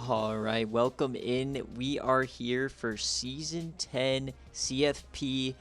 All right, welcome in. We are here for Season 10 CFP.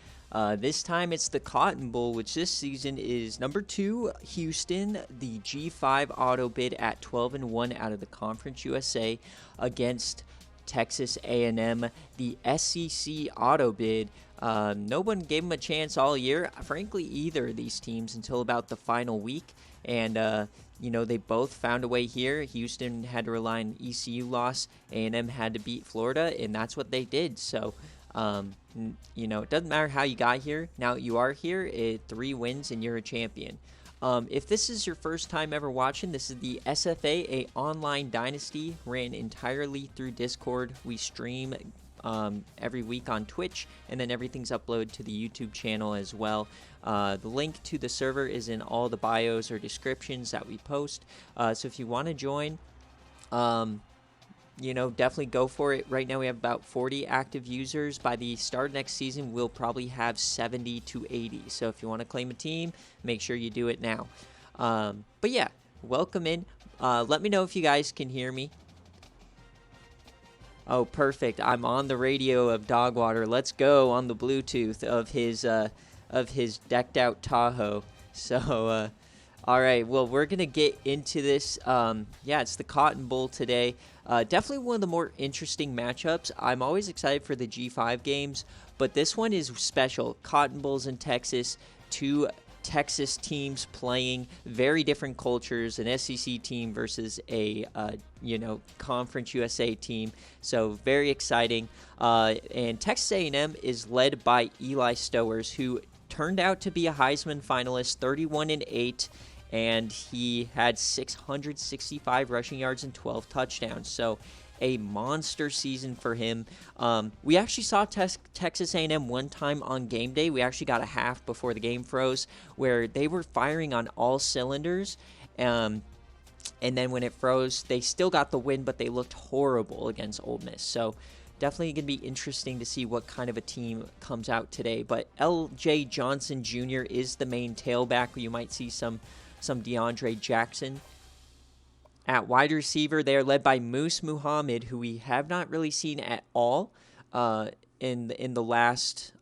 This time it's the Cotton Bowl, which this season is number 2, Houston, the G5 auto bid at 12-1 out of the Conference USA against Texas A&M, the SEC auto bid. No one gave them a chance all year, frankly, either of these teams until about the final week. And, they both found a way here. Houston had to rely on ECU loss. A&M had to beat Florida, and that's what they did. So, it doesn't matter how you got here. Now you are here, 3 wins, and you're a champion. If this is your first time ever watching, this is the SFA A Online Dynasty, ran entirely through Discord. We stream every week on Twitch, and then everything's uploaded to the YouTube channel as well. The link to the server is in all the bios or descriptions that we post. So if you want to join, definitely go for it. Right now we have about 40 active users. By the start of next season, we'll probably have 70 to 80. So if you want to claim a team, make sure you do it now. But yeah, welcome in. Let me know if you guys can hear me. Oh, perfect. I'm on the radio of Dogwater. Let's go on the Bluetooth of his decked out Tahoe. So, all right. Well, we're going to get into this. It's the Cotton Bowl today. Definitely one of the more interesting matchups. I'm always excited for the G5 games, but this one is special. Cotton Bowls in Texas, 2 Texas teams playing, very different cultures, an SEC team versus a Conference USA team. So very exciting. And Texas A&M is led by Eli Stowers, who turned out to be a Heisman finalist, 31-8, and he had 665 rushing yards and 12 touchdowns. So a monster season for him. We actually saw Texas A&M one time on game day. We actually got a half before the game froze where they were firing on all cylinders. And then when it froze, they still got the win, but they looked horrible against Ole Miss. So definitely going to be interesting to see what kind of a team comes out today. But L.J. Johnson Jr. is the main tailback. You might see some DeAndre Jackson. At wide receiver, they are led by Moose Muhammad, who we have not really seen at all in the last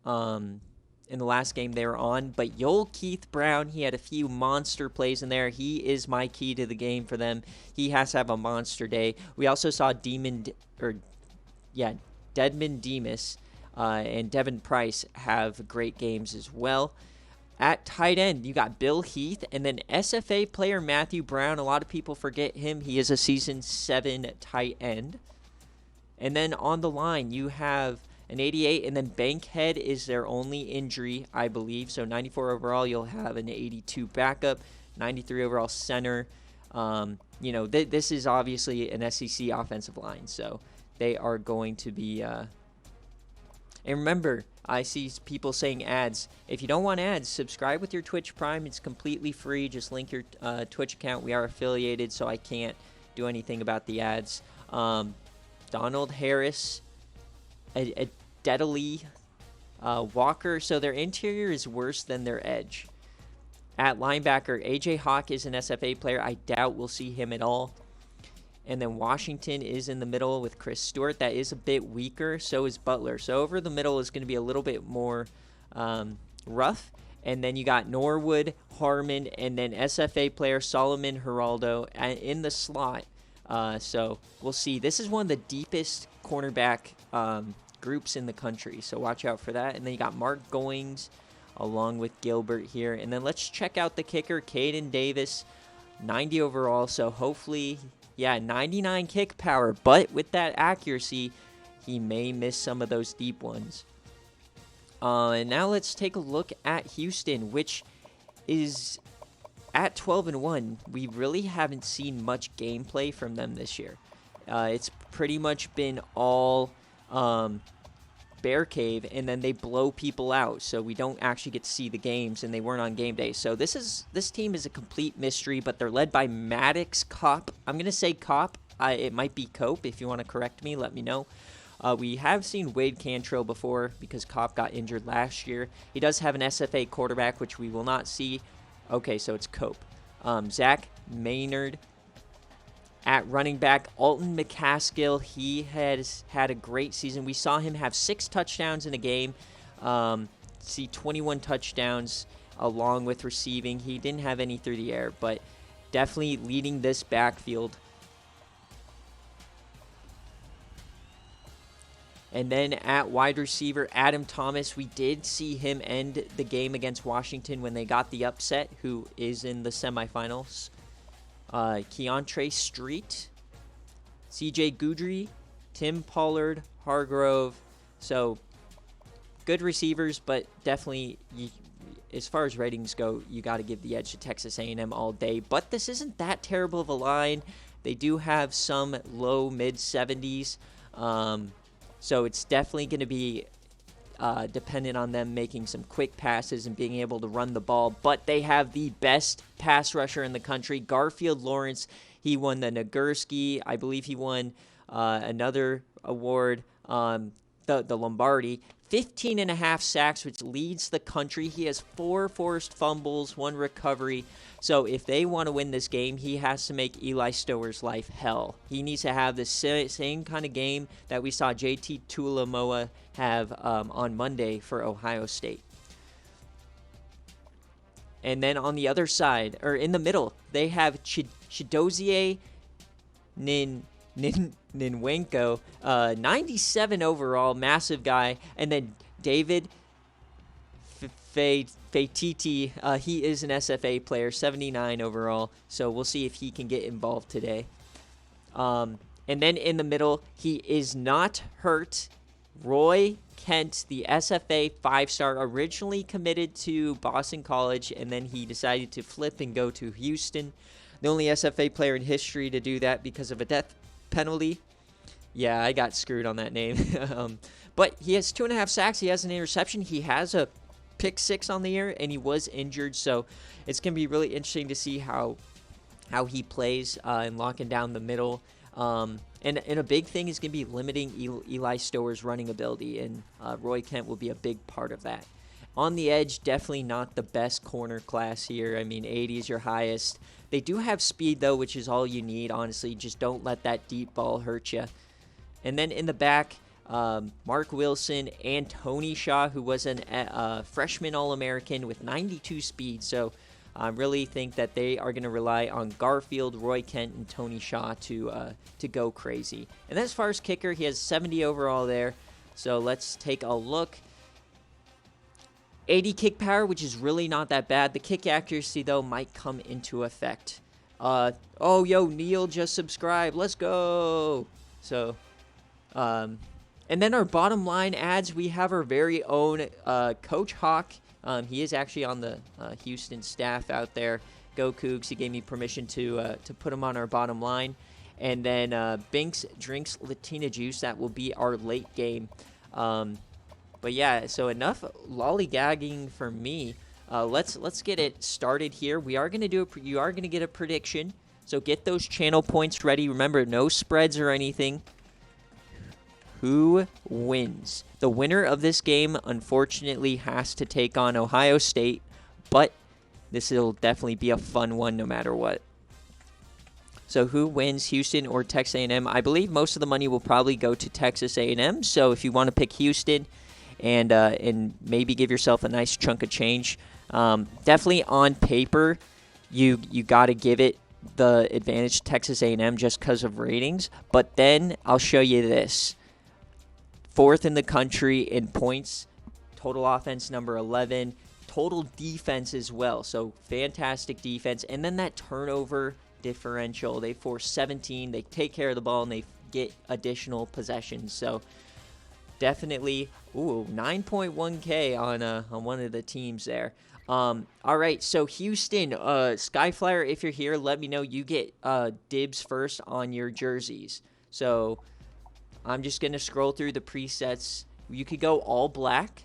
game they were on. But Yoel Keith Brown, he had a few monster plays in there. He is my key to the game for them. He has to have a monster day. We also saw Deadman Demas and Devin Price have great games as well. At tight end, you got Bill Heath, and then SFA player Matthew Brown. A lot of people forget him. He is a Season 7 tight end. And then on the line, you have an 88, and then Bankhead is their only injury, I believe. So 94 overall, you'll have an 82 backup, 93 overall center. This is obviously an SEC offensive line, so they are going to be... And remember, I see people saying ads. If you don't want ads, subscribe with your Twitch Prime. It's completely free. Just link your Twitch account. We are affiliated, so I can't do anything about the ads. Donald Harris, Dedley, Walker. So their interior is worse than their edge. At linebacker, A.J. Hawk is an SFA player. I doubt we'll see him at all. And then Washington is in the middle with Chris Stewart. That is a bit weaker. So is Butler. So over the middle is going to be a little bit more rough. And then you got Norwood, Harmon, and then SFA player Solomon Geraldo in the slot. So we'll see. This is one of the deepest cornerback groups in the country. So watch out for that. And then you got Mark Goings along with Gilbert here. And then let's check out the kicker, Caden Davis, 90 overall. So hopefully... 99 kick power, but with that accuracy, he may miss some of those deep ones. And now let's take a look at Houston, which is at 12-1. We really haven't seen much gameplay from them this year. It's pretty much been all BearCave, and then they blow people out, so we don't actually get to see the games, and they weren't on game day. So this team is a complete mystery, but they're led by Maddox Kopp. I'm going to say Kopp. It might be Cope. If you want to correct me, let me know. We have seen Wade Cantrell before because Kopp got injured last year. He does have an SFA quarterback, which we will not see. Okay, so it's Cope. Zach Maynard, At running back, Alton McCaskill, he has had a great season. We saw him have 6 touchdowns in a game. See 21 touchdowns along with receiving. He didn't have any through the air, but definitely leading this backfield. And then at wide receiver, Adam Thomas, we did see him end the game against Washington when they got the upset, who is in the semifinals. Keontre Street, CJ Goudry, Tim Pollard, Hargrove. So good receivers, but definitely, as far as ratings go, you got to give the edge to Texas A&M all day. But this isn't that terrible of a line. They do have some low, mid-70s. So it's definitely going to be dependent on them making some quick passes and being able to run the ball. But they have the best pass rusher in the country, Garfield Lawrence. He won the Nagurski. I believe he won another award, the Lombardi. 15.5 sacks, which leads the country. He has 4 forced fumbles, 1 recovery. So if they want to win this game, he has to make Eli Stower's life hell. He needs to have the same kind of game that we saw JT Tuilamoa have on Monday for Ohio State. And then on the other side, or in the middle, they have Chidozie Ninwenko, 97 overall, massive guy. And then David Feititi, he is an SFA player, 79 overall. So we'll see if he can get involved today. And then in the middle, he is not hurt. Roy Kent, the SFA 5-star, originally committed to Boston College, and then he decided to flip and go to Houston. The only SFA player in history to do that because of a death penalty. Yeah, I got screwed on that name. But he has 2.5 sacks. He has an interception. He has a pick 6 on the year, and he was injured. So it's going to be really interesting to see how he plays and locking down the middle. And a big thing is going to be limiting Eli Stower's running ability, and Roy Kent will be a big part of that. On the edge, definitely not the best corner class here. I mean, 80 is your highest. They do have speed, though, which is all you need, honestly. Just don't let that deep ball hurt you. And then in the back, Mark Wilson and Tony Shaw, who was a freshman All-American with 92 speed. So I really think that they are going to rely on Garfield, Roy Kent, and Tony Shaw to go crazy. And then as far as kicker, he has 70 overall there. So let's take a look. 80 kick power, which is really not that bad. The kick accuracy, though, might come into effect. Oh, yo, Neil just subscribed. Let's go. So, and then our bottom line ads, we have our very own Coach Hawk. He is actually on the Houston staff out there. Go Cougs. He gave me permission to put him on our bottom line. And then Binks Drinks Latina Juice. That will be our late game. But yeah, so enough lollygagging for me. Let's get it started here. We are gonna you are gonna get a prediction. So get those channel points ready. Remember, no spreads or anything. Who wins? The winner of this game, unfortunately, has to take on Ohio State, but this will definitely be a fun one no matter what. So who wins, Houston or Texas A&M? I believe most of the money will probably go to Texas A&M, so if you want to pick Houston and maybe give yourself a nice chunk of change, definitely on paper, you got to give it the advantage to Texas A&M just because of ratings, but then I'll show you this. 4th in the country in points, total offense number 11, total defense as well. So fantastic defense. And then that turnover differential. They force 17, they take care of the ball, and they get additional possessions. So definitely, 9.1K on one of the teams there. All right, so Houston, Skyflyer, if you're here, let me know. You get dibs first on your jerseys. So I'm just going to scroll through the presets. You could go all black.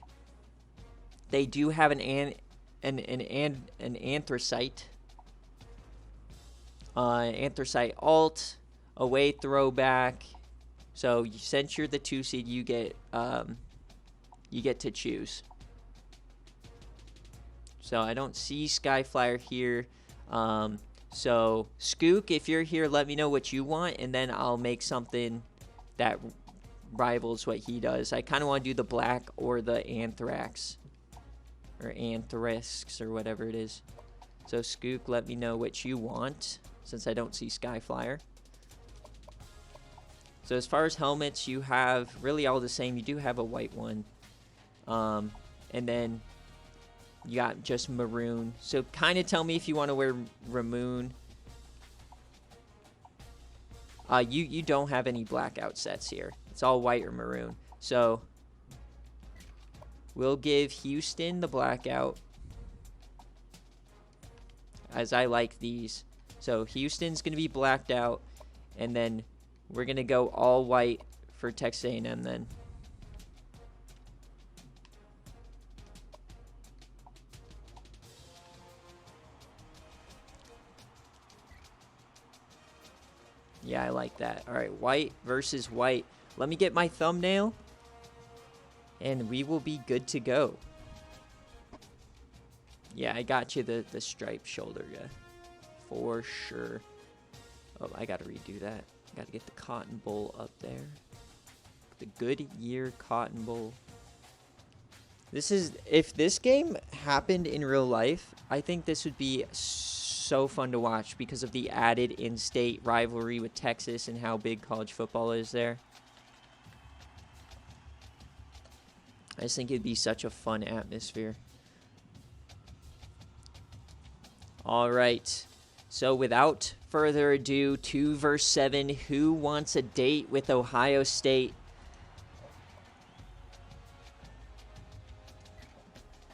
They do have an anthracite. Anthracite alt, away throwback. So since you're the 2 seed, you get to choose. So I don't see Skyflyer here. So, Skook, if you're here, let me know what you want, and then I'll make something that rivals what he does. I kind of want to do the black or the anthrax. Or anthrisks, or whatever it is. So, Skook, let me know what you want, since I don't see Skyflyer. So, as far as helmets, you have really all the same. You do have a white one. And then you got just maroon. So kind of tell me if you want to wear Ramoon. You don't have any blackout sets here. It's all white or maroon. So we'll give Houston the blackout, as I like these. So Houston's going to be blacked out, and then we're going to go all white for Texas A&M then. Yeah, I like that. All right, white versus white. Let me get my thumbnail, and we will be good to go. Yeah, I got you the striped shoulder guy. For sure. Oh, I got to redo that. I got to get the Cotton Bowl up there. The Goodyear Cotton Bowl. This is, if this game happened in real life, I think this would be so fun to watch because of the added in-state rivalry with Texas and how big college football is there. I just think it'd be such a fun atmosphere. All right. So without further ado, 2 versus 7. Who wants a date with Ohio State?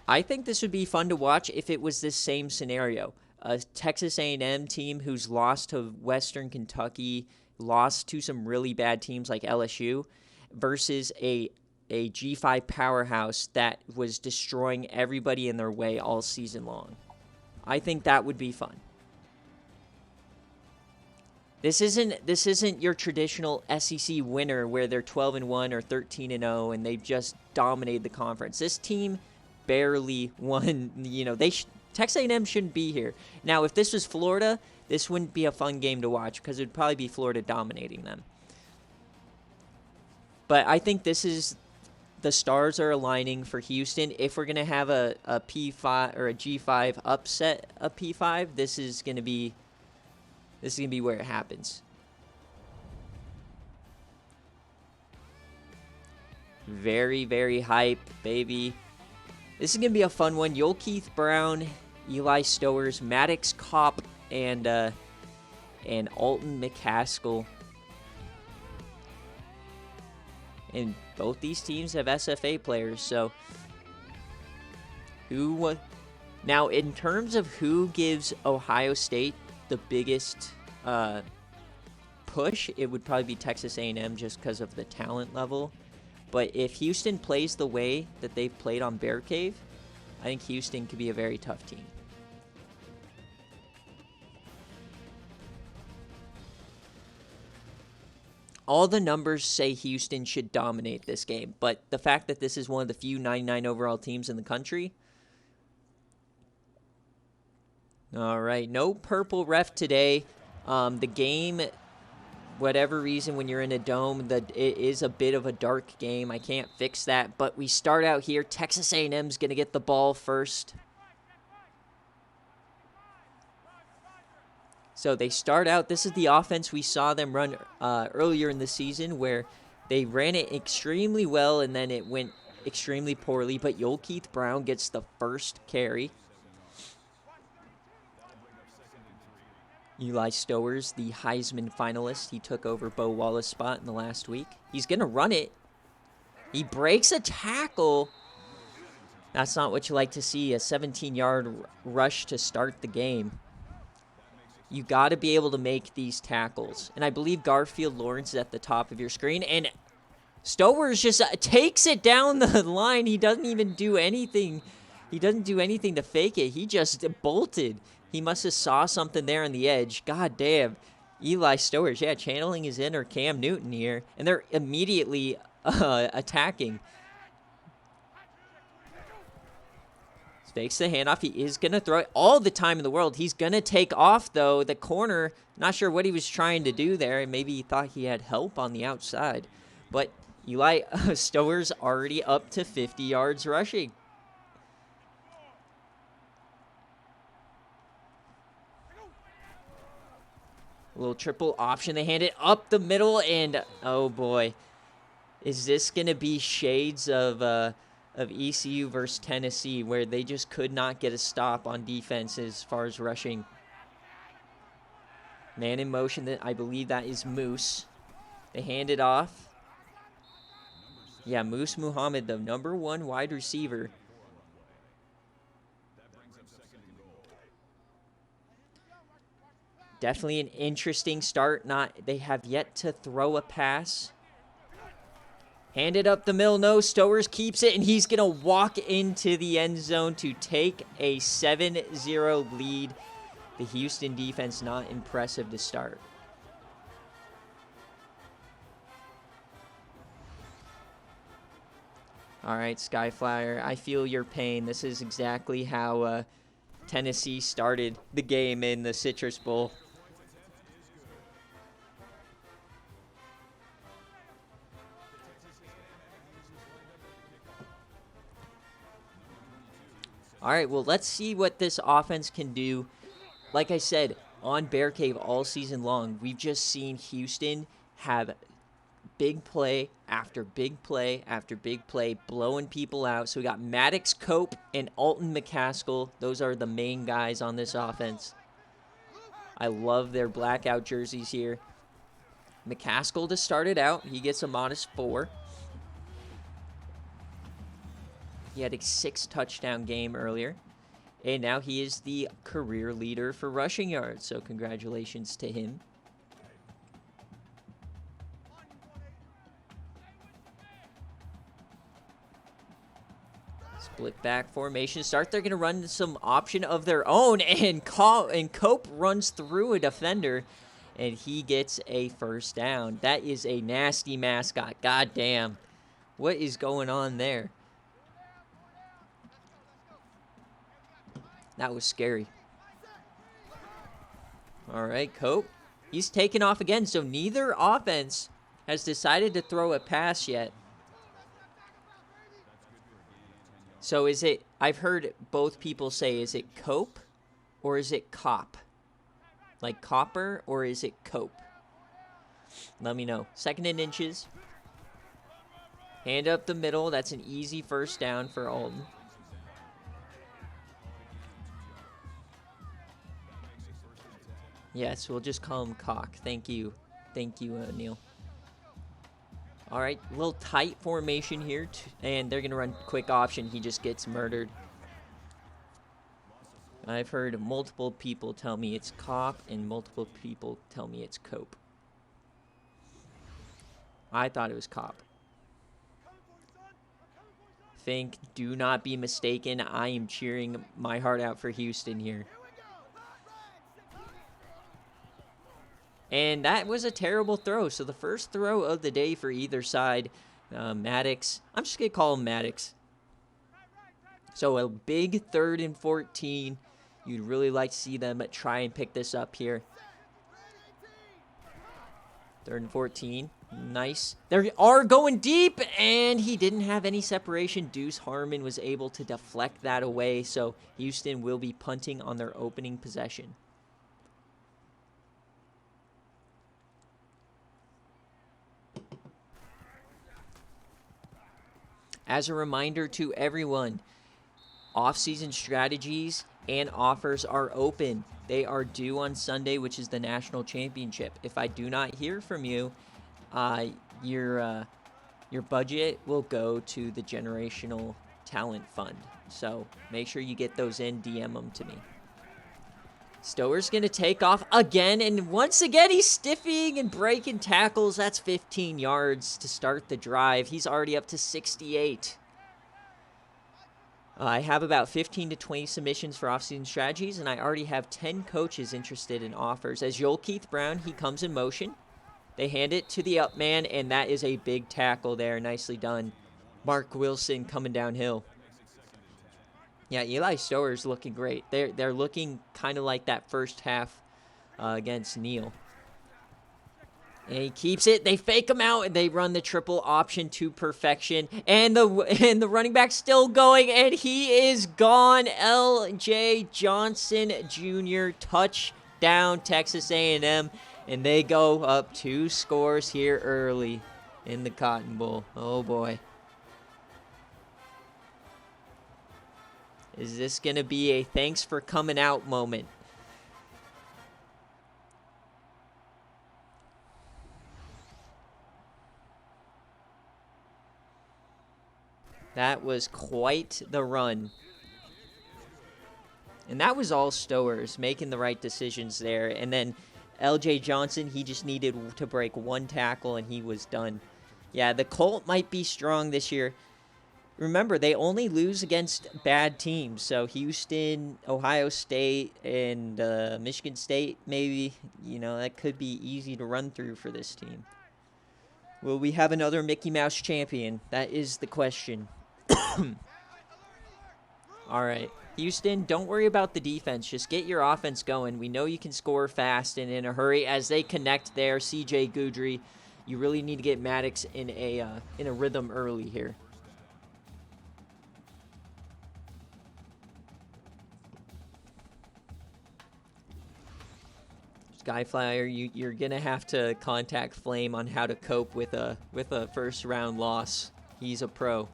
I think this would be fun to watch if it was this same scenario. A Texas A&M team who's lost to Western Kentucky, lost to some really bad teams like LSU, versus a G5 powerhouse that was destroying everybody in their way all season long. I think that would be fun. This isn't your traditional SEC winner where they're 12-1 or 13-0 and they've just dominated the conference. This team barely won. You know, Texas A&M shouldn't be here. Now, if this was Florida, this wouldn't be a fun game to watch because it would probably be Florida dominating them. But I think this is, the stars are aligning for Houston. If we're gonna have a P5 or a G5 upset a P5, this is gonna be where it happens. Very, very hype, baby. This is going to be a fun one. Keith Brown, Eli Stowers, Maddox Kopp, and Alton McCaskill. And both these teams have SFA players, so now in terms of who gives Ohio State the biggest push, it would probably be Texas A&M just because of the talent level. But if Houston plays the way that they've played on BearCave, I think Houston could be a very tough team. All the numbers say Houston should dominate this game, but the fact that this is one of the few 99 overall teams in the country. All right, no purple ref today. The game, whatever reason, when you're in a dome, it is a bit of a dark game. I can't fix that, but we start out here. Texas A&M's going to get the ball first. So they start out. This is the offense we saw them run earlier in the season, where they ran it extremely well, and then it went extremely poorly. But Keith Brown gets the first carry. Eli Stowers, the Heisman finalist. He took over Bo Wallace's spot in the last week. He's going to run it. He breaks a tackle. That's not what you like to see, a 17-yard rush to start the game. You got to be able to make these tackles. And I believe Garfield Lawrence is at the top of your screen. And Stowers just takes it down the line. He doesn't even do anything. He doesn't do anything to fake it. He just bolted. He must have saw something there on the edge. God damn. Eli Stowers, yeah, channeling his inner Cam Newton here. And they're immediately attacking. Fakes the handoff. He is going to throw it all the time in the world. He's going to take off, though. The corner, not sure what he was trying to do there. Maybe he thought he had help on the outside. But Eli Stower's already up to 50 yards rushing. A little triple option. They hand it up the middle, and oh boy. Is this going to be shades of ECU versus Tennessee, where they just could not get a stop on defense as far as rushing? Man in motion, I believe that is Moose. They hand it off. Yeah, Moose Muhammad, the #1 wide receiver. Definitely an interesting start. They have yet to throw a pass. Hand it up the middle. No, Stowers keeps it, and he's going to walk into the end zone to take a 7-0 lead. The Houston defense not impressive to start. All right, Skyflyer, I feel your pain. This is exactly how Tennessee started the game in the Citrus Bowl. All right, well, let's see what this offense can do. Like I said, on BearCave all season long, we've just seen Houston have big play after big play after big play, blowing people out. So we got Maddox Cope and Alton McCaskill. Those are the main guys on this offense. I love their blackout jerseys here. McCaskill to start it out. He gets a modest 4. He had a 6-touchdown game earlier. And now he is the career leader for rushing yards. So congratulations to him. Split back formation start. They're going to run some option of their own. And Cope runs through a defender. And he gets a first down. That is a nasty mascot. God damn. What is going on there? That was scary. All right, Cope. He's taken off again, so neither offense has decided to throw a pass yet. So is it, I've heard both people say, is it Cope or is it Cop? Like Copper or is it Cope? Let me know. 2nd and inches. Hand up the middle. That's an easy first down for Alton. Yes, we'll just call him Cock. Thank you. Thank you, Neil. All right, a little tight formation here, and they're going to run quick option. He just gets murdered. I've heard multiple people tell me it's Cop, and multiple people tell me it's Cope. I thought it was Cop. Fink, do not be mistaken. I am cheering my heart out for Houston here. And that was a terrible throw. So the first throw of the day for either side. Maddox. I'm just going to call him Maddox. So a big 3rd and 14. You'd really like to see them try and pick this up here. 3rd and 14. Nice. They are going deep, and he didn't have any separation. Deuce Harmon was able to deflect that away. So Houston will be punting on their opening possession. As a reminder to everyone, off-season strategies and offers are open. They are due on Sunday, which is the national championship. If I do not hear from you, your budget will go to the Generational Talent Fund. So make sure you get those in, DM them to me. Stower's going to take off again, and once again, he's stiffing and breaking tackles. That's 15 yards to start the drive. He's already up to 68. I have about 15 to 20 submissions for off-season strategies, and I already have 10 coaches interested in offers. As Joel Keith Brown, he comes in motion. They hand it to the up man, and that is a big tackle there. Nicely done. Mark Wilson coming downhill. Yeah, Eli Stower's looking great. They're looking kind of like that first half against Neal. And he keeps it. They fake him out, and they run the triple option to perfection. And the running back's still going, and he is gone. L.J. Johnson Jr. touchdown, Texas A&M, and they go up 2 scores here early in the Cotton Bowl. Oh boy. Is this going to be a thanks for coming out moment? That was quite the run. And that was all Stowers making the right decisions there. And then L.J. Johnson, he just needed to break 1 tackle and he was done. Yeah, the Colt might be strong this year. Remember, they only lose against bad teams. So Houston, Ohio State, and Michigan State, maybe. You know, that could be easy to run through for this team. Will we have another Mickey Mouse champion? That is the question. All right. Houston, don't worry about the defense. Just get your offense going. We know you can score fast and in a hurry. As they connect there, C.J. Goudry, you really need to get Maddox in a rhythm early here. Skyflyer, you're gonna have to contact Flame on how to cope with a first round loss. He's a pro.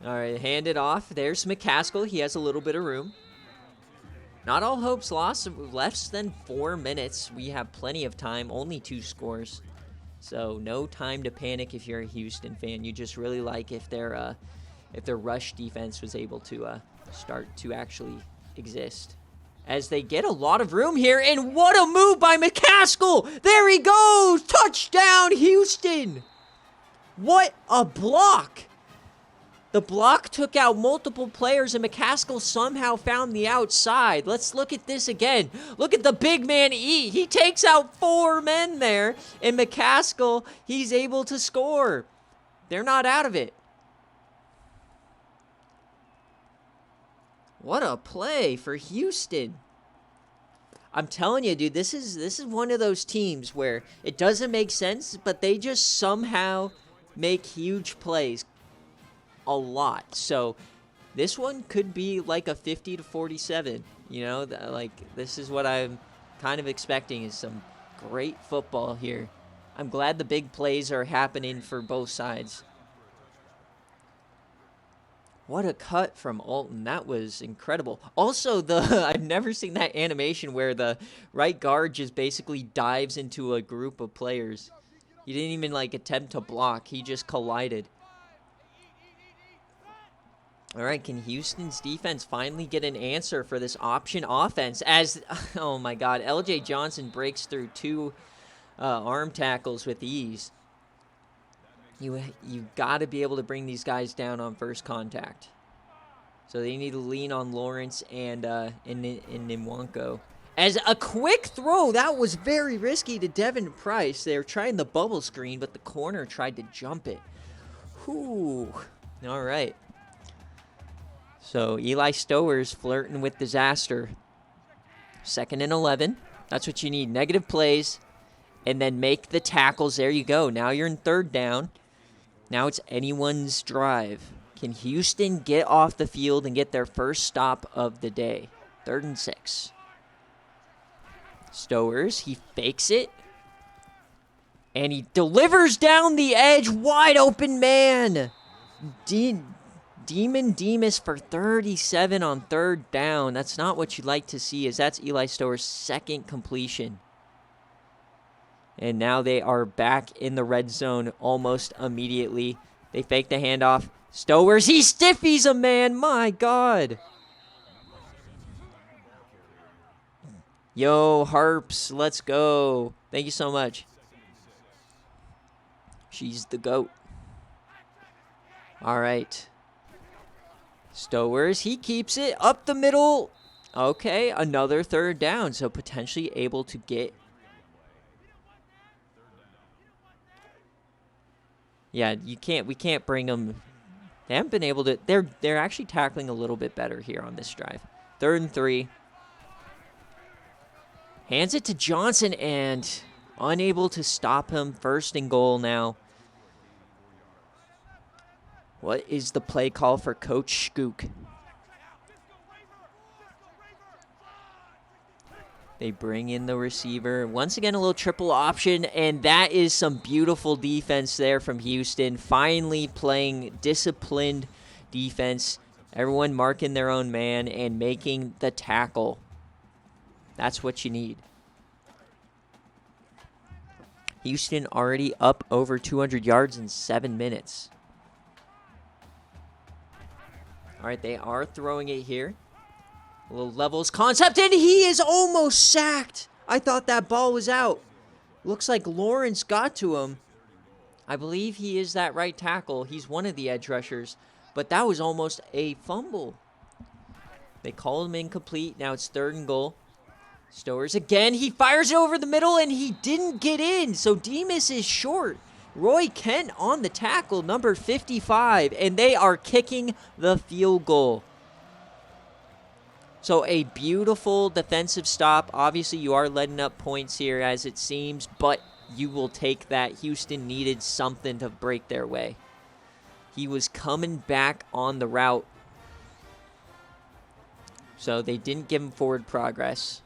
All right, hand it off. There's McCaskill. He has a little bit of room. Not all hope's lost. Less than 4 minutes. We have plenty of time. Only 2 scores. So no time to panic if you're a Houston fan. You just really like if their rush defense was able to start to actually exist. As they get a lot of room here, and what a move by McCaskill! There he goes! Touchdown, Houston! What a block! The block took out multiple players, and McCaskill somehow found the outside. Let's look at this again. Look at the big man eat. He takes out 4 men there, and McCaskill, he's able to score. They're not out of it. What a play for Houston. I'm telling you, dude, this is one of those teams where it doesn't make sense, but they just somehow make huge plays a lot. So this one could be like a 50-47. You know, like this is what I'm kind of expecting is some great football here. I'm glad the big plays are happening for both sides. What a cut from Alton. That was incredible. Also, I've never seen that animation where the right guard just basically dives into a group of players. He didn't even like attempt to block. He just collided. All right, can Houston's defense finally get an answer for this option offense? As, oh my God, L.J. Johnson breaks through 2 arm tackles with ease. You got to be able to bring these guys down on first contact. So they need to lean on Lawrence and Nimwanko. As a quick throw, that was very risky to Devin Price. They were trying the bubble screen, but the corner tried to jump it. Whew. All right. So Eli Stower's flirting with disaster. 2nd and 11. That's what you need. Negative plays. And then make the tackles. There you go. Now you're in 3rd down. Now it's anyone's drive. Can Houston get off the field and get their first stop of the day? 3rd and 6. Stowers, he fakes it. And he delivers down the edge. Wide open man. Demon Demas for 37 on 3rd down. That's not what you'd like to see, as that's Eli Stower's 2nd completion. And now they are back in the red zone almost immediately. They fake the handoff. Stowers, he stiffies a man. My God. Yo, Harps, let's go. Thank you so much. She's the GOAT. All right. Stowers, he keeps it up the middle. Okay, another 3rd down. So potentially able to get... Yeah, we can't bring them They haven't been able to. They're actually tackling a little bit better here on this drive. 3rd and 3. Hands it to Johnson and unable to stop him. 1st and goal now. What is the play call for Coach Skook? They bring in the receiver. Once again, a little triple option, and that is some beautiful defense there from Houston. Finally playing disciplined defense. Everyone marking their own man and making the tackle. That's what you need. Houston already up over 200 yards in 7 minutes. All right, they are throwing it here. A little levels concept, and he is almost sacked. I thought that ball was out. Looks like Lawrence got to him. I believe he is that right tackle. He's one of the edge rushers, but that was almost a fumble. They call him incomplete. Now it's 3rd and goal. Stowers again. He fires it over the middle, and he didn't get in, so Demas is short. Roy Kent on the tackle, number 55, and they are kicking the field goal. So a beautiful defensive stop. Obviously, you are letting up points here as it seems, but you will take that. Houston needed something to break their way. He was coming back on the route. So they didn't give him forward progress.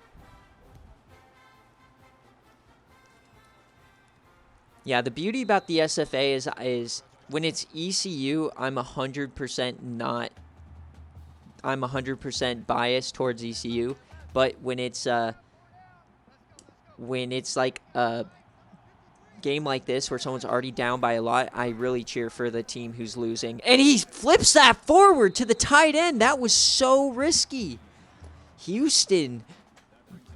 Yeah, the beauty about the SFA is when it's ECU, I'm 100% biased towards ECU, but when it's like a game like this where someone's already down by a lot, I really cheer for the team who's losing. And he flips that forward to the tight end. That was so risky. Houston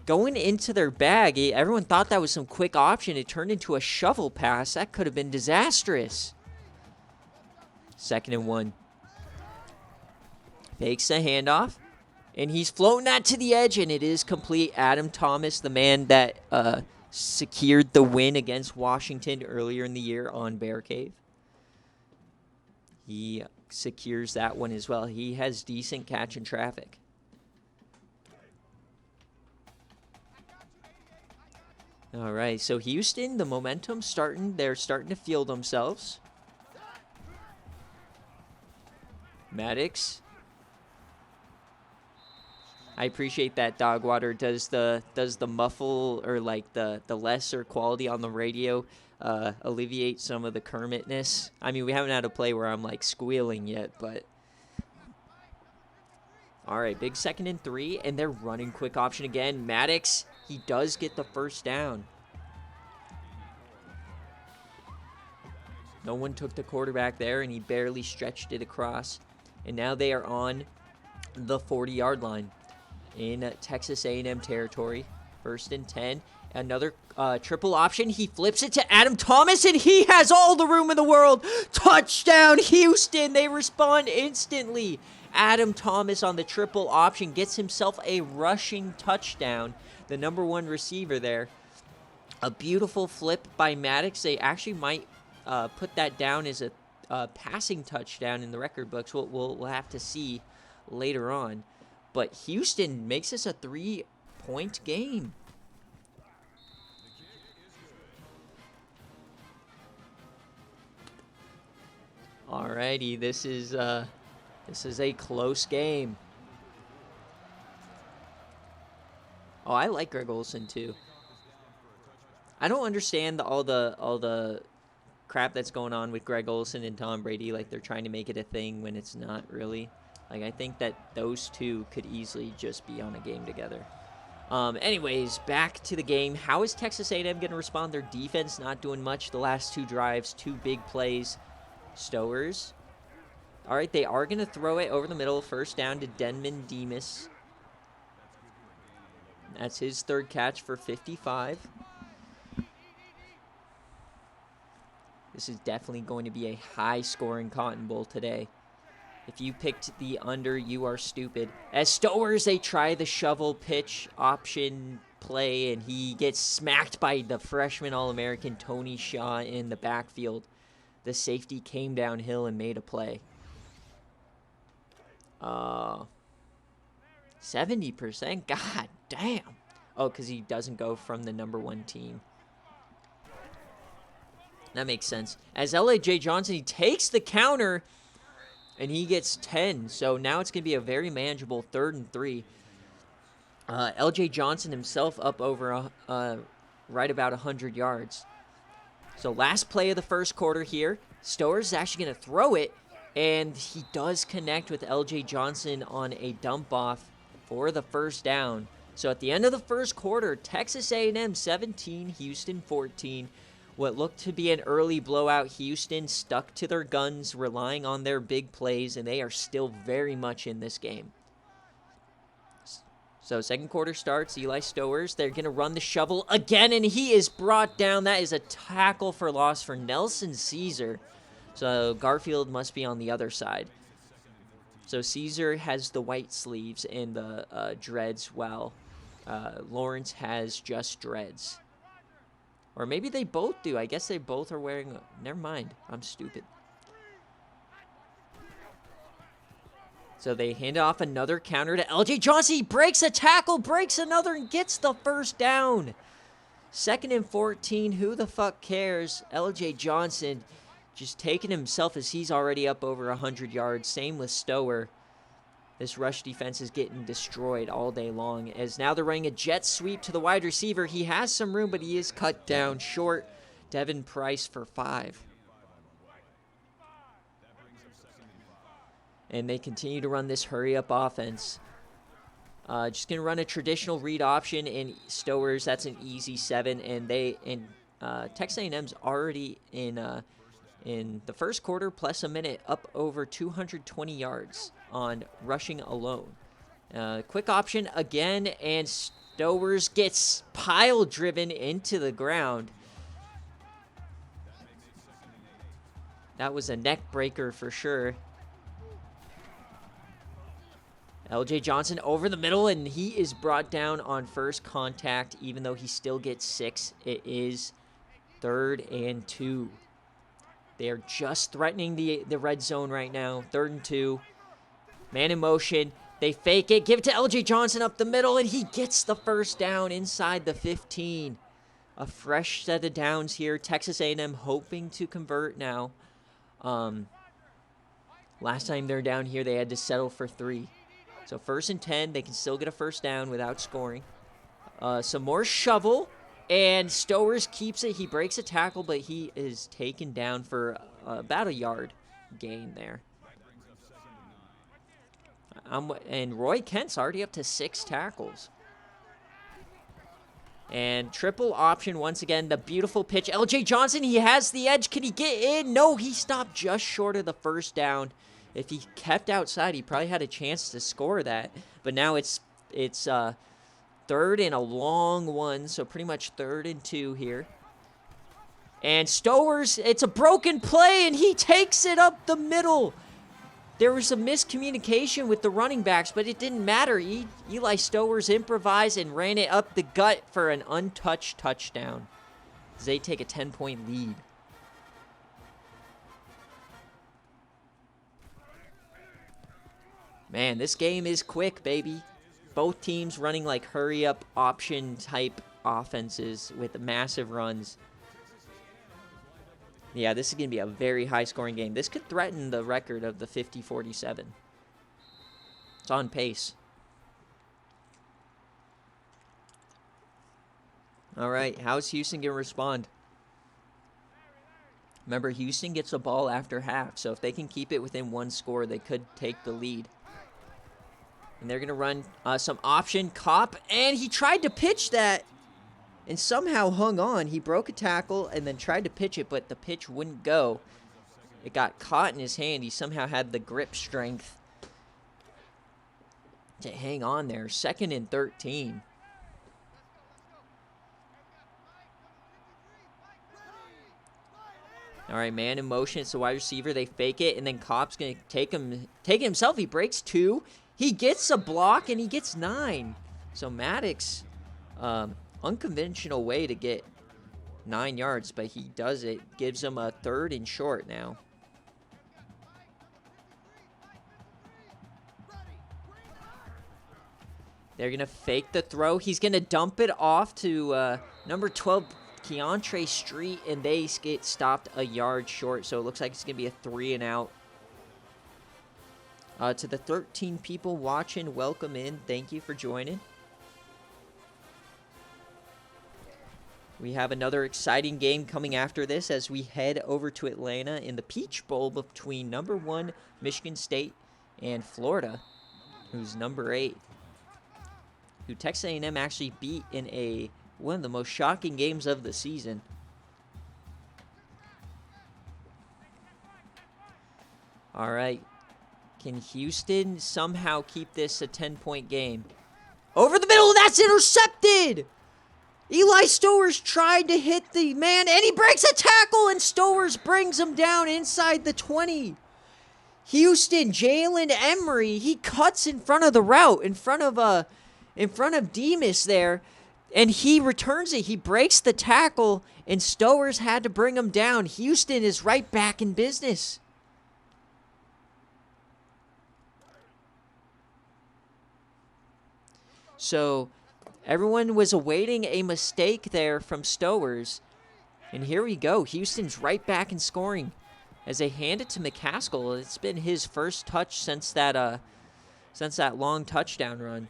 going into their bag. Everyone thought that was some quick option. It turned into a shovel pass. That could have been disastrous. 2nd and 1. Takes the handoff, and he's floating that to the edge, and it is complete. Adam Thomas, the man that secured the win against Washington earlier in the year on BearCave. He secures that one as well. He has decent catch in traffic. All right, so Houston, the momentum they're starting to feel themselves. Maddox. I appreciate that Dogwater does the muffle or like the lesser quality on the radio alleviate some of the Kermitness. I mean, we haven't had a play where I'm like squealing yet, but all right, big 2nd and 3, and they're running quick option again. Maddox, he does get the 1st down. No one took the quarterback there, and he barely stretched it across. And now they are on the 40-yard line in Texas A&M territory. 1st and 10. Another triple option. He flips it to Adam Thomas, and he has all the room in the world. Touchdown, Houston. They respond instantly. Adam Thomas on the triple option gets himself a rushing touchdown. The number 1 receiver there. A beautiful flip by Maddox. They actually might put that down as a passing touchdown in the record books. We'll have to see later on. But Houston makes this a 3-point game. Alrighty, this is a close game. Oh, I like Greg Olsen too. I don't understand all the crap that's going on with Greg Olsen and Tom Brady. Like, they're trying to make it a thing when it's not really. Like, I think that those two could easily just be on a game together. Anyways, back to the game. How is Texas A&M going to respond? Their defense not doing much the last 2 drives, 2 big plays. Stowers. All right, they are going to throw it over the middle. 1st down to Denman Demas. That's his 3rd catch for 55. This is definitely going to be a high-scoring Cotton Bowl today. If you picked the under, you are stupid. As Stowers, they try the shovel pitch option play, and he gets smacked by the freshman All-American Tony Shaw in the backfield. The safety came downhill and made a play. 70%? God damn. Oh, because he doesn't go from the #1 team. That makes sense. As LJ Johnson, he takes the counter, and he gets 10. So now it's going to be a very manageable 3rd and 3. LJ Johnson himself up over right about 100 yards. So last play of the first quarter here. Stowers is actually going to throw it, and he does connect with LJ Johnson on a dump off for the first down. So at the end of the first quarter, Texas A&M 17, Houston 14. What looked to be an early blowout, Houston stuck to their guns, relying on their big plays, and they are still very much in this game. So second quarter starts, Eli Stowers. They're going to run the shovel again, and he is brought down. That is a tackle for loss for Nelson Caesar. So Garfield must be on the other side. So Caesar has the white sleeves and the dreads, while Lawrence has just dreads. Or maybe they both do. I guess they both are wearing... Never mind. I'm stupid. So they hand off another counter to LJ Johnson. He breaks a tackle, breaks another, and gets the first down. 2nd and 14. Who the fuck cares? LJ Johnson just taking himself as he's already up over 100 yards. Same with Stower. This rush defense is getting destroyed all day long, as now they're running a jet sweep to the wide receiver. He has some room, but he is cut down short. Devin Price for 5. And they continue to run this hurry-up offense. Just going to run a traditional read option, and Stowers, that's an easy 7. And Texas A&M's already in the first quarter plus a minute up over 220 yards on rushing alone. Quick option again, and Stowers gets pile-driven into the ground. That was a neck breaker for sure. LJ Johnson over the middle, and he is brought down on first contact, even though he still gets 6. It is 3rd and 2. They are just threatening the red zone right now. 3rd and 2. Man in motion. They fake it. Give it to LJ Johnson up the middle, and he gets the first down inside the 15. A fresh set of downs here. Texas A&M hoping to convert now. Last time they're down here, they had to settle for 3. So 1st and 10, they can still get a first down without scoring. Some more shovel, and Stowers keeps it. He breaks a tackle, but he is taken down for about a yard gain there. And Roy Kent's already up to 6 tackles. And triple option once again, the beautiful pitch. LJ Johnson, he has the edge. Can he get in? No, he stopped just short of the first down. If he kept outside, he probably had a chance to score that. But now it's 3rd and a long one, so pretty much 3rd and 2 here. And Stowers, it's a broken play, and he takes it up the middle. There was a miscommunication with the running backs, but it didn't matter. Eli Stowers improvised and ran it up the gut for an untouched touchdown. They take a 10-point lead. Man, this game is quick, baby. Both teams running like hurry-up option-type offenses with massive runs. Yeah, this is going to be a very high-scoring game. This could threaten the record of the 50-47. It's on pace. All right, how's Houston going to respond? Remember, Houston gets the ball after half, so if they can keep it within 1 score, they could take the lead. And they're going to run some option cop, and he tried to pitch that and somehow hung on. He broke a tackle and then tried to pitch it, but the pitch wouldn't go. It got caught in his hand. He somehow had the grip strength to hang on there. 2nd and 13. All right, man in motion. It's the wide receiver. They fake it, and then Copp's going to take it himself. He breaks 2. He gets a block, and he gets 9. So Maddox, unconventional way to get 9 yards, but he does it. Gives him a 3rd and short now. They're going to fake the throw. He's going to dump it off to number 12, Keontre Street, and they get stopped a yard short. So it looks like it's going to be a 3 and out. To the 13 people watching, welcome in. Thank you for joining. We have another exciting game coming after this as we head over to Atlanta in the Peach Bowl between number 1 Michigan State and Florida, who's number 8. Who Texas A&M actually beat in one of the most shocking games of the season. All right. Can Houston somehow keep this a 10-point game? Over the middle, that's intercepted! Eli Stowers tried to hit the man, and he breaks a tackle, and Stowers brings him down inside the 20. Houston, Jalen Emery, he cuts in front of the route, in front of Demas there, and he returns it. He breaks the tackle, and Stowers had to bring him down. Houston is right back in business. So everyone was awaiting a mistake there from Stowers, and here we go. Houston's right back in scoring as they hand it to McCaskill. It's been his first touch since that long touchdown run.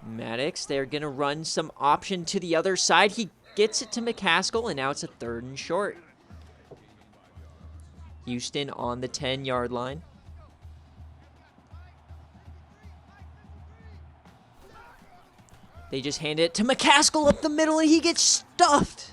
Maddox, they're going to run some option to the other side. He gets it to McCaskill, and now it's a 3rd and short. Houston on the 10-yard line. They just hand it to McCaskill up the middle, and he gets stuffed.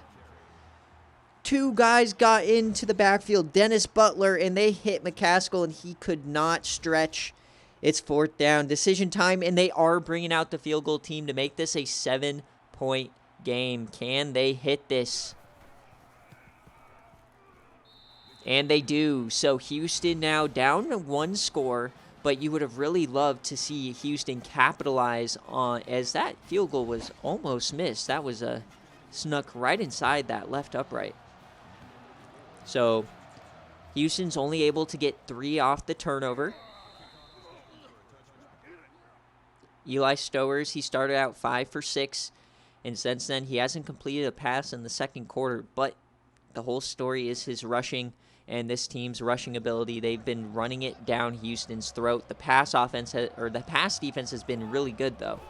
2 guys got into the backfield, Dennis Butler, and they hit McCaskill, and he could not stretch. It's 4th down, decision time, and they are bringing out the field goal team to make this a 7-point game. Can they hit this? And they do. So Houston now down to 1 score, but you would have really loved to see Houston capitalize on, as that field goal was almost missed. That was snuck right inside that left upright. So Houston's only able to get 3 off the turnover. Eli Stowers, he started out 5 for 6, and since then he hasn't completed a pass in the second quarter, but the whole story is his rushing and this team's rushing ability. They've been running it down Houston's throat. The pass defense has been really good, though.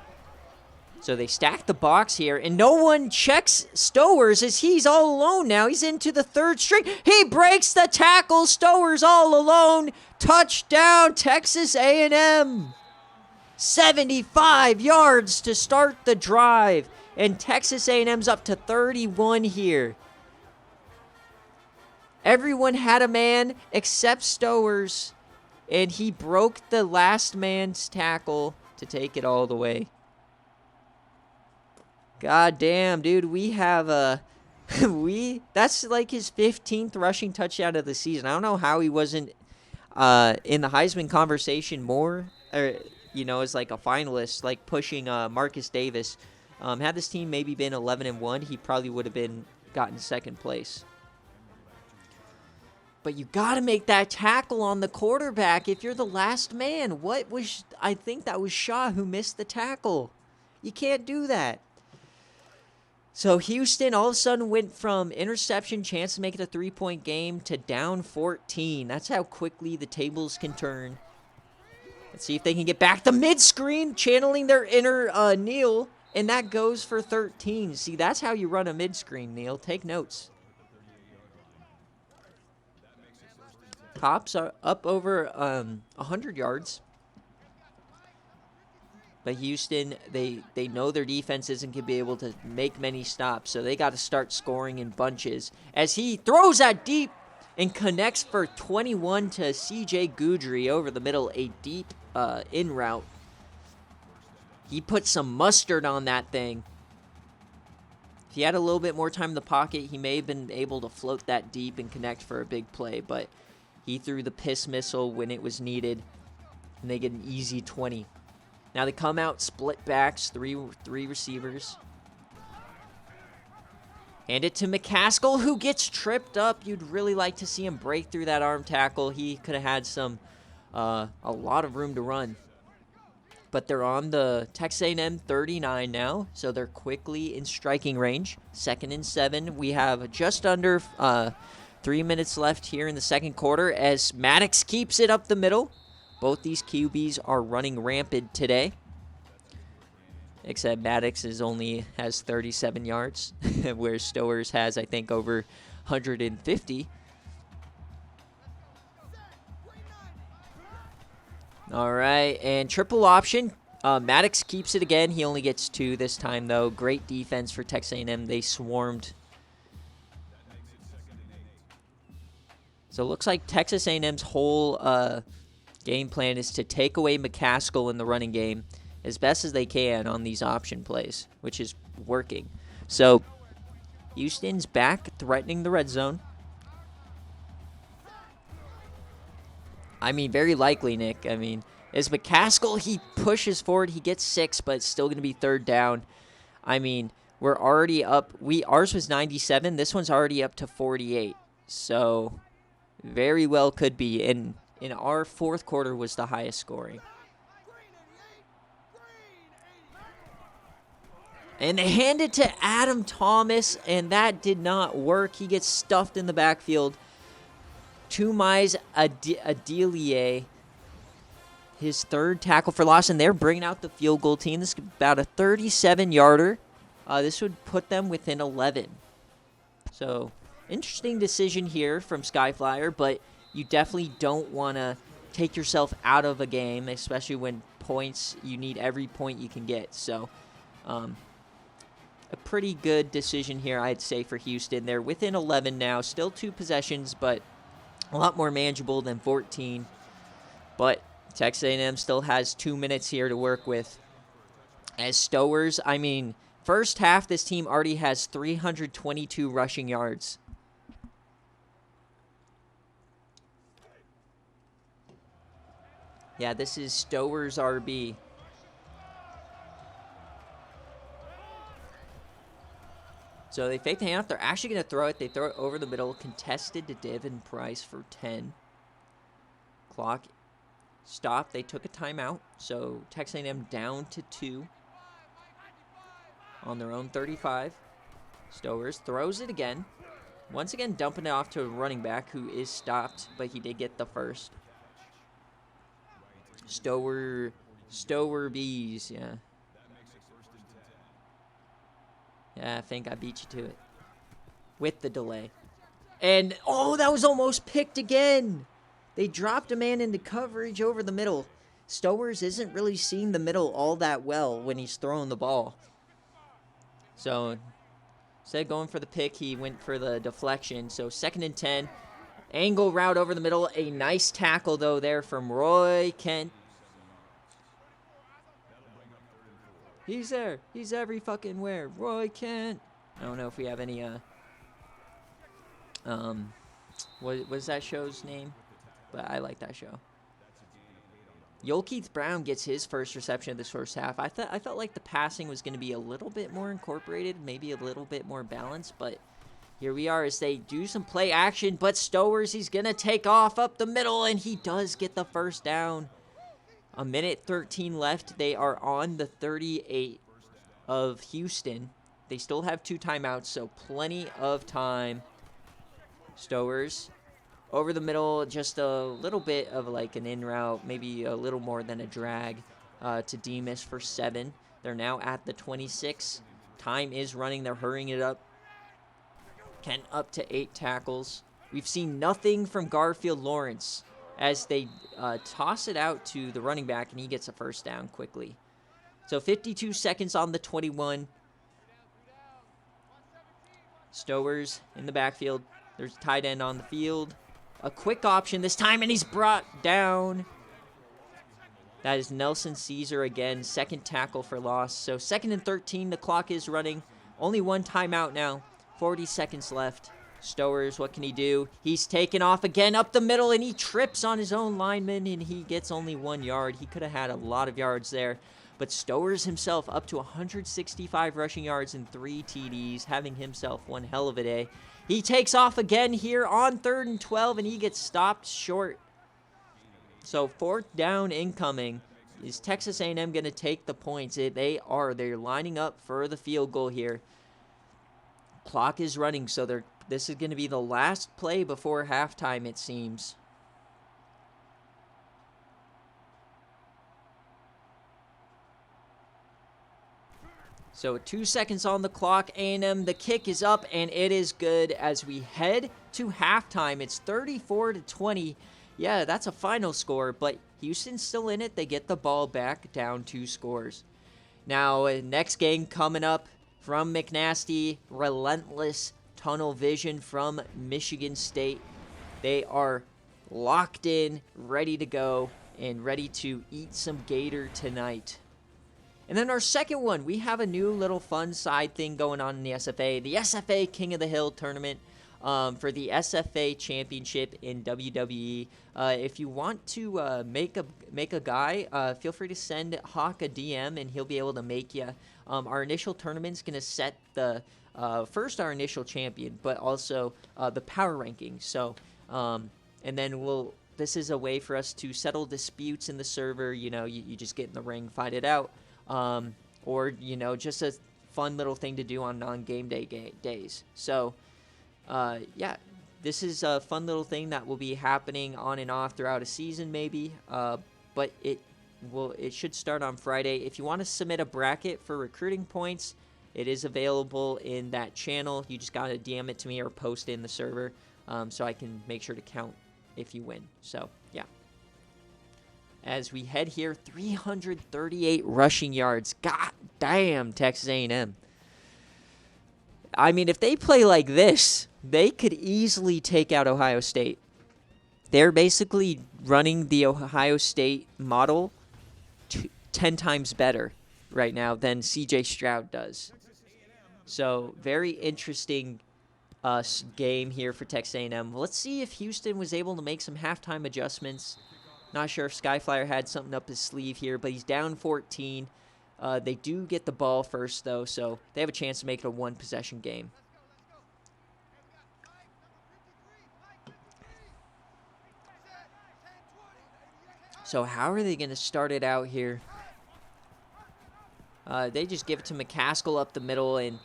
So they stack the box here, and no one checks Stowers as he's all alone now. He's into the 3rd string. He breaks the tackle. Stowers all alone. Touchdown, Texas A&M. 75 yards to start the drive, and Texas A&M's up to 31 here. Everyone had a man except Stowers, and he broke the last man's tackle to take it all the way. God damn, dude, we have that's like his 15th rushing touchdown of the season. I don't know how he wasn't in the Heisman conversation more, or as like a finalist, like pushing Marcus Davis. Had this team maybe been 11-1, he probably would have gotten 2nd place. But you got to make that tackle on the quarterback if you're the last man. I think that was Shaw who missed the tackle. You can't do that. So Houston all of a sudden went from interception, chance to make it a 3-point game, to down 14. That's how quickly the tables can turn. Let's see if they can get back the mid-screen, channeling their inner Neil, and that goes for 13. See, that's how you run a mid-screen, Neil. Take notes. Cops are up over 100 yards. But Houston, they know their defense isn't going to be able to make many stops, so they got to start scoring in bunches. As he throws that deep and connects for 21 to C.J. Goudry over the middle, a deep in route. He put some mustard on that thing. If he had a little bit more time in the pocket, he may have been able to float that deep and connect for a big play, but he threw the piss missile when it was needed, and they get an easy 20. Now they come out, split backs, three receivers. Hand it to McCaskill, who gets tripped up. You'd really like to see him break through that arm tackle. He could have had a lot of room to run. But they're on the Texas A&M 39 now, so they're quickly in striking range. 2nd and 7. We have just under 3 minutes left here in the second quarter as Maddox keeps it up the middle. Both these QBs are running rampant today. Except Maddox only has 37 yards, where Stowers has, I think, over 150. All right, and triple option. Maddox keeps it again. He only gets 2 this time, though. Great defense for Texas A&M. They swarmed. So it looks like Texas A&M's whole game plan is to take away McCaskill in the running game as best as they can on these option plays, which is working. So Houston's back threatening the red zone. I mean, very likely, Nick. I mean, as McCaskill, he pushes forward. He gets 6, but it's still going to be 3rd down. I mean, we're already up. Ours was 97. This one's already up to 48. So very well could be. And in our 4th quarter was the highest scoring. And they hand it to Adam Thomas, and that did not work. He gets stuffed in the backfield. Tumais Adelie, his 3rd tackle for loss, and they're bringing out the field goal team. This is about a 37-yarder. This would put them within 11. So, interesting decision here from Skyflyer, but you definitely don't want to take yourself out of a game, especially when points, you need every point you can get. So, a pretty good decision here, I'd say, for Houston. They're within 11 now, still 2 possessions, but a lot more manageable than 14. But Texas A&M still has 2 minutes here to work with. As Stowers, I mean, first half, this team already has 322 rushing yards. Yeah, this is Stowers RB. So they fake the handoff. They're actually going to throw it. They throw it over the middle. Contested to Devin Price for 10. Clock stopped. They took a timeout. So Texas A&M down to 2 on their own 35. Stowers throws it again. Once again, dumping it off to a running back who is stopped, but he did get the first. Stower Bees, yeah. Yeah, I think I beat you to it. With the delay. And, oh, that was almost picked again. They dropped a man into coverage over the middle. Stowers isn't really seeing the middle all that well when he's throwing the ball. So, instead of going for the pick, he went for the deflection. So, 2nd and 10. Angle route over the middle. A nice tackle, though, there from Roy Kent. He's there. He's every fucking where. Roy Kent. I don't know if we have any, what was that show's name? But I like that show. Yolkeith Brown gets his first reception of this first half. I felt like the passing was going to be a little bit more incorporated, maybe a little bit more balanced, but here we are as they do some play action, but Stowers, he's going to take off up the middle, and he does get the first down. A minute 13 left. They are on the 38 of Houston. They still have 2 timeouts, so plenty of time. Stowers over the middle, just a little bit of like an in route, maybe a little more than a drag to Demas for 7. They're now at the 26. Time is running. They're hurrying it up. Kent up to 8 tackles. We've seen nothing from Garfield Lawrence as they toss it out to the running back, and he gets a first down quickly. So 52 seconds on the 21. Stowers in the backfield. There's a tight end on the field. A quick option this time, and he's brought down. That is Nelson Caesar again, 2nd tackle for loss. So 2nd and 13, the clock is running. Only 1 timeout now. 40 seconds left. Stowers, what can he do? He's taken off again up the middle, and he trips on his own lineman, and he gets only 1 yard. He could have had a lot of yards there. But Stowers himself up to 165 rushing yards and 3 TDs, having himself one hell of a day. He takes off again here on 3rd and 12, and he gets stopped short. So 4th down incoming. Is Texas A&M going to take the points? They are. They're lining up for the field goal here. Clock is running, so this is going to be the last play before halftime, it seems. So 2 seconds on the clock. A&M, the kick is up, and it is good as we head to halftime. It's 34-20. Yeah, that's a final score, but Houston's still in it. They get the ball back, down 2 scores. Now, next game coming up from McNasty, relentless tunnel vision from Michigan State. They are locked in, ready to go, and ready to eat some gator tonight. And then our second one, we have a new little fun side thing going on in the SFA. The SFA King of the Hill tournament for the SFA Championship in WWE. If you want to make a guy, feel free to send Hawk a DM, and he'll be able to make you. Our initial tournament's going to set the first our initial champion, but also the power ranking. So, and then this is a way for us to settle disputes in the server. You know, you just get in the ring, fight it out. Or, you know, just a fun little thing to do on non-game day days. So, yeah, this is a fun little thing that will be happening on and off throughout a season maybe, but it should start on Friday. If you want to submit a bracket for recruiting points, it is available in that channel. You just got to DM it to me or post it in the server, so I can make sure to count if you win. So, yeah. As we head here, 338 rushing yards. God damn, Texas A&M. I mean, if they play like this, they could easily take out Ohio State. They're basically running the Ohio State model 10 times better right now than C.J. Stroud does. So, very interesting game here for Texas A&M. Let's see if Houston was able to make some halftime adjustments. Not sure if Skyflyer had something up his sleeve here, but he's down 14. They do get the ball first, though, so they have a chance to make it a one-possession game. So how are they going to start it out here? They just give it to McCaskill up the middle, and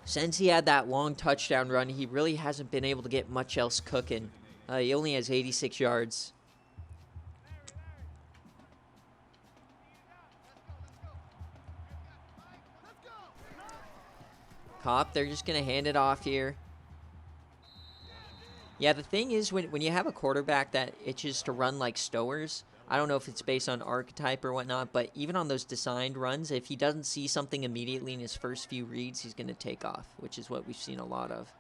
since he had that long touchdown run, he really hasn't been able to get much else cooking. He only has 86 yards. Cop, they're just going to hand it off here. Yeah, the thing is, when you have a quarterback that itches to run like Stowers, I don't know if it's based on archetype or whatnot, but even on those designed runs, if he doesn't see something immediately in his first few reads, he's going to take off, which is what we've seen a lot of.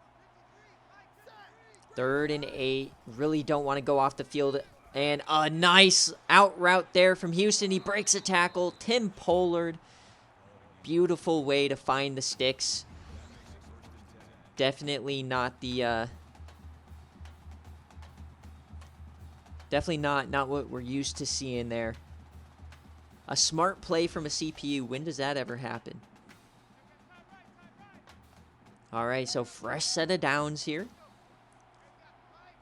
3rd and 8. Really don't want to go off the field. And a nice out route there from Houston. He breaks a tackle. Tim Pollard. Beautiful way to find the sticks. Definitely not the... Definitely not what we're used to seeing there. A smart play from a CPU. When does that ever happen? All right, so fresh set of downs here.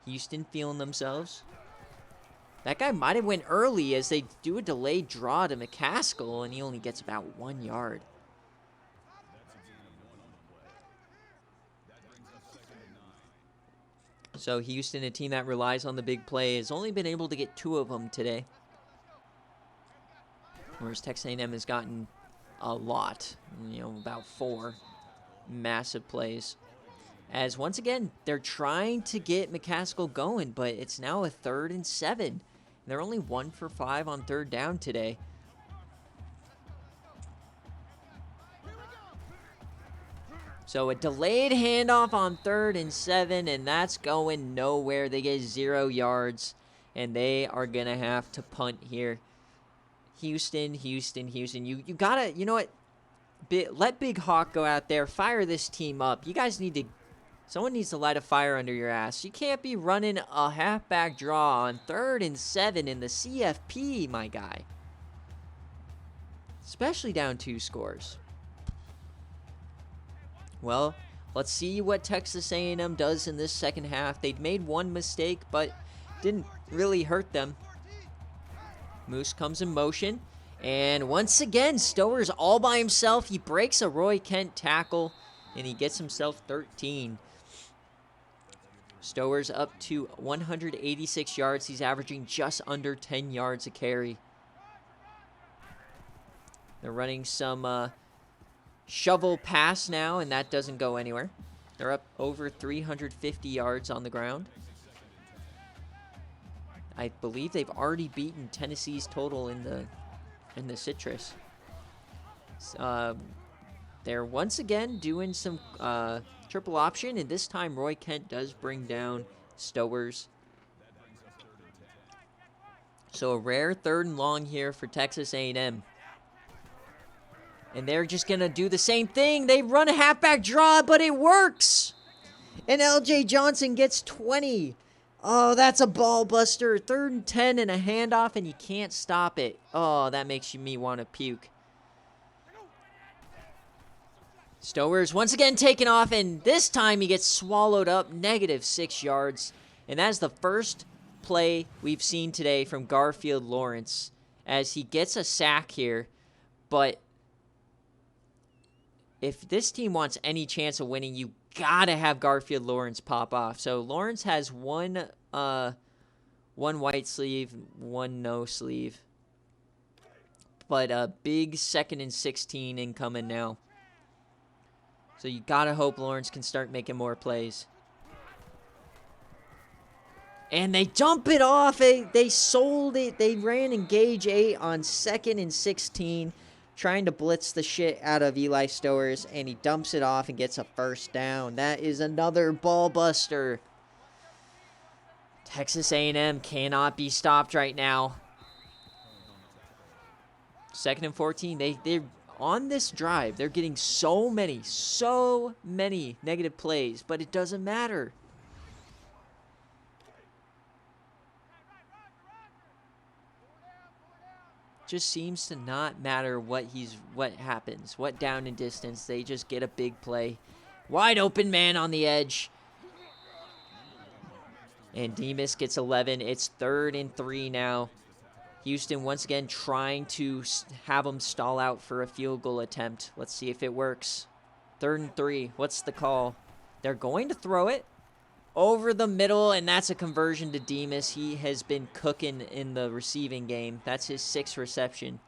Houston feeling themselves. That guy might have went early as they do a delayed draw to McCaskill, and he only gets about 1 yard. So Houston, a team that relies on the big play, has only been able to get 2 of them today. Whereas Texas A&M has gotten a lot, about 4 massive plays. As once again, they're trying to get McCaskill going, but it's now a 3rd and 7. They're only 1 for 5 on 3rd down today. So a delayed handoff on 3rd and 7, and that's going nowhere. They get 0 yards, and they are going to have to punt here. Houston. You got to, you know what? Let Big Hawk go out there. Fire this team up. You guys need to, someone needs to light a fire under your ass. You can't be running a halfback draw on 3rd and 7 in the CFP, my guy. especially down 2 scores. Well, let's see what Texas A&M does in this second half. They'd made one mistake, but didn't really hurt them. Moose comes in motion, and once again, Stower's all by himself. He breaks a Roy Kent tackle, and he gets himself 13. Stower's up to 186 yards. He's averaging just under 10 yards a carry. They're running some shovel pass now, and that doesn't go anywhere. They're up over 350 yards on the ground. I believe they've already beaten Tennessee's total in the Citrus. They're once again doing some triple option, and this time Roy Kent does bring down Stowers. So a rare 3rd and long here for Texas A&M. And they're just going to do the same thing. They run a halfback draw, but it works. And LJ Johnson gets 20. Oh, that's a ball buster. 3rd and 10 and a handoff, and you can't stop it. Oh, that makes me want to puke. Stowers once again taken off, and this time he gets swallowed up, -6 yards. And that's the first play we've seen today from Garfield Lawrence, as he gets a sack here. But if this team wants any chance of winning, you gotta have Garfield Lawrence pop off. So Lawrence has one white sleeve, one no sleeve. But a big 2nd and 16 incoming now. So you gotta hope Lawrence can start making more plays. And they dump it off. They sold it. They ran engage 8 on 2nd and 16. Trying to blitz the shit out of Eli Stowers, and he dumps it off and gets a 1st down. That is another ball buster. Texas A&M cannot be stopped right now. 2nd and 14. They're on this drive. They're getting so many negative plays, but it doesn't matter. Just seems to not matter what happens, what down and distance. They just get a big play. Wide open man on the edge. And Demas gets 11. It's 3rd and 3 now. Houston once again trying to have them stall out for a field goal attempt. Let's see if it works. 3rd and 3. What's the call? They're going to throw it over the middle, and that's a conversion to Demas. He has been cooking in the receiving game. That's his 6th reception.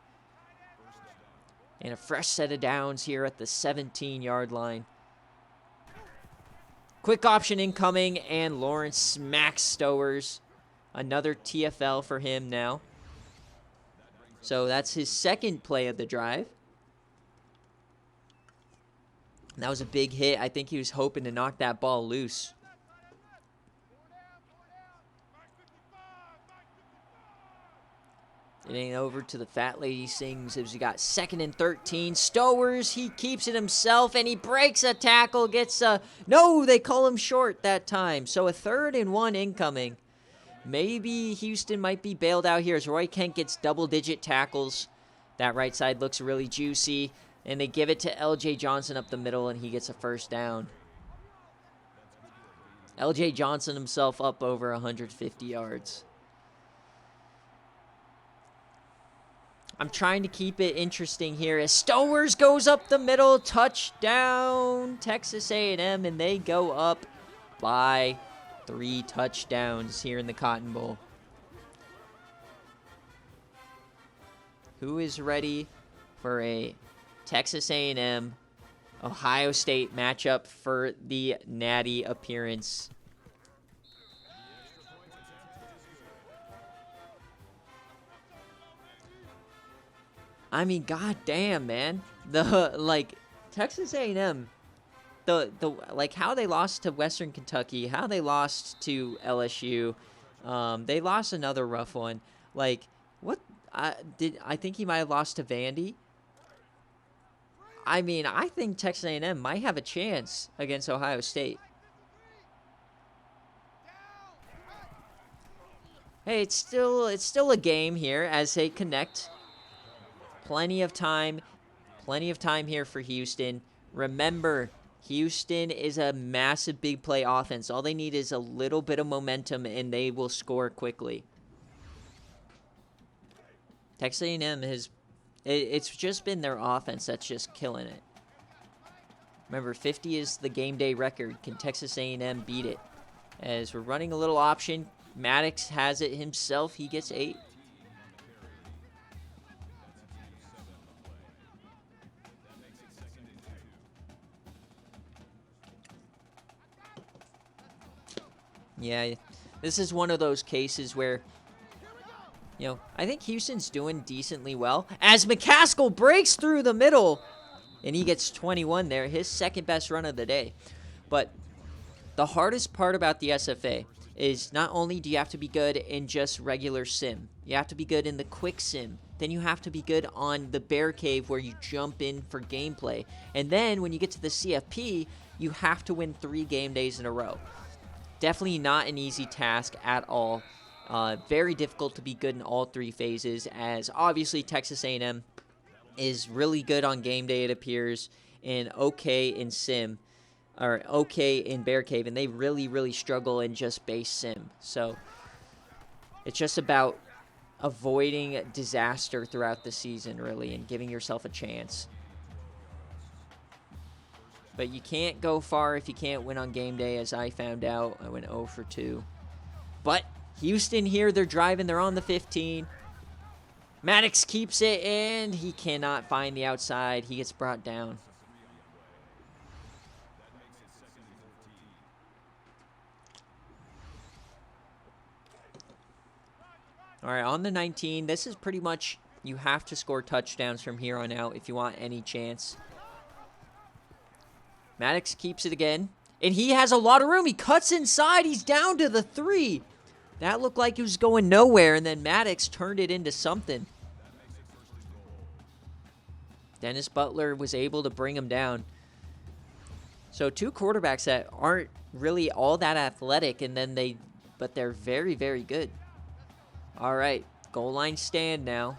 And a fresh set of downs here at the 17-yard line. Quick option incoming, and Lawrence smacks Stowers. Another TFL for him now. So that's his 2nd play of the drive. And that was a big hit. I think he was hoping to knock that ball loose. It ain't over to the fat lady sings as we got 2nd and 13. Stowers, he keeps it himself, and he breaks a tackle, gets a... No, they call him short that time. So a 3rd and 1 incoming. Maybe Houston might be bailed out here as Roy Kent gets double-digit tackles. That right side looks really juicy. And they give it to LJ Johnson up the middle, and he gets a 1st down. LJ Johnson himself up over 150 yards. I'm trying to keep it interesting here as Stowers goes up the middle. Touchdown, Texas A&M, and they go up by 3 touchdowns here in the Cotton Bowl. Who is ready for a Texas A&M Ohio State matchup for the Natty appearance? I mean, goddamn, man. Texas A&M, how they lost to Western Kentucky, how they lost to LSU, they lost another rough one. I think he might have lost to Vandy. I mean, I think Texas A&M might have a chance against Ohio State. Hey, it's still a game here as they connect. Plenty of time here for Houston. Remember, Houston is a massive big play offense. All they need is a little bit of momentum, and they will score quickly. Texas A&M it's just been their offense that's just killing it. Remember, 50 is the game day record. Can Texas A&M beat it? As we're running a little option, Maddox has it himself. He gets 8. Yeah, this is one of those cases where, you know, I think Houston's doing decently well. As McCaskill breaks through the middle, and he gets 21 there, his second best run of the day. But the hardest part about the SFA is not only do you have to be good in just regular sim, you have to be good in the quick sim. Then you have to be good on the BearCave where you jump in for gameplay. And then when you get to the CFP, you have to win 3 game days in a row. Definitely not an easy task at all. Very difficult to be good in all 3 phases, as obviously Texas A&M is really good on game day, it appears, and okay in sim, or okay in BearCave, and they really, really struggle in just base sim. So it's just about avoiding disaster throughout the season, really, and giving yourself a chance. But you can't go far if you can't win on game day, as I found out. I went 0 for 2. But Houston here, they're driving. They're on the 15. Maddox keeps it, and he cannot find the outside. He gets brought down. All right, on the 19, this is pretty much, you have to score touchdowns from here on out if you want any chance. Maddox keeps it again, and he has a lot of room. He cuts inside. He's down to the 3. That looked like he was going nowhere, and then Maddox turned it into something. Dennis Butler was able to bring him down. So 2 quarterbacks that aren't really all that athletic, but they're very, very good. All right, goal line stand now.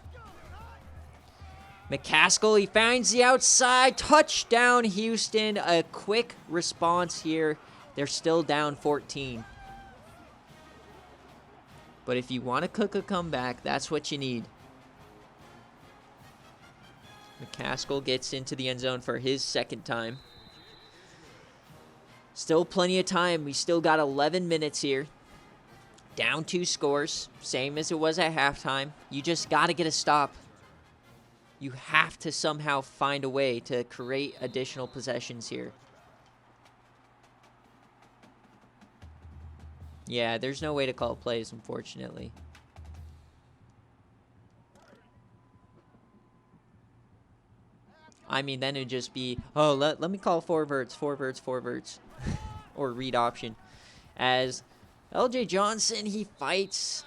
McCaskill, he finds the outside. Touchdown, Houston. A quick response here. They're still down 14. But if you want to cook a comeback, that's what you need. McCaskill gets into the end zone for his second time. Still plenty of time. We still got 11 minutes here. Down 2 scores. Same as it was at halftime. You just got to get a stop. You have to somehow find a way to create additional possessions here. Yeah, there's no way to call plays, unfortunately. I mean, then it'd just be, oh, let me call 4 verts. Or read option. As LJ Johnson, he fights.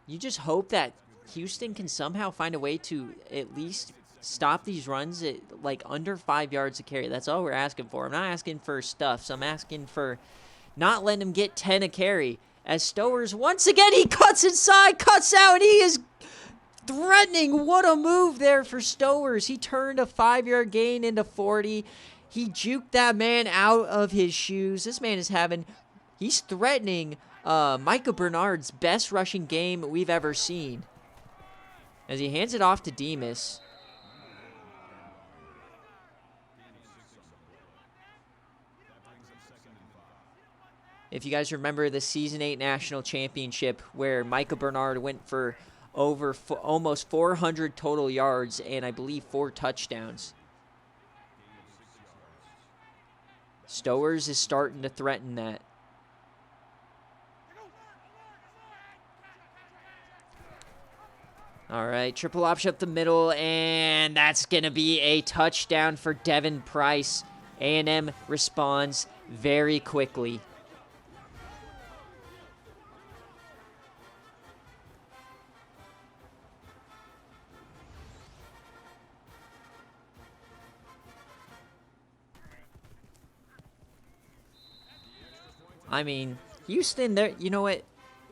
You just hope that Houston can somehow find a way to at least stop these runs at like under 5 yards a carry. That's all we're asking for. I'm not asking for stuffs. I'm asking for not letting him get 10 a carry. As Stowers, once again, he cuts inside, cuts out, and he is threatening. What a move there for Stowers. He turned a 5-yard gain into 40. He juked that man out of his shoes. This man is he's threatening Micah Bernard's best rushing game we've ever seen. As he hands it off to Demas. If you guys remember the Season 8 National Championship where Micah Bernard went for almost 400 total yards and I believe 4 touchdowns. Stowers is starting to threaten that. All right, triple option up the middle, and that's going to be a touchdown for Devin Price. A&M responds very quickly. I mean, Houston, you know what?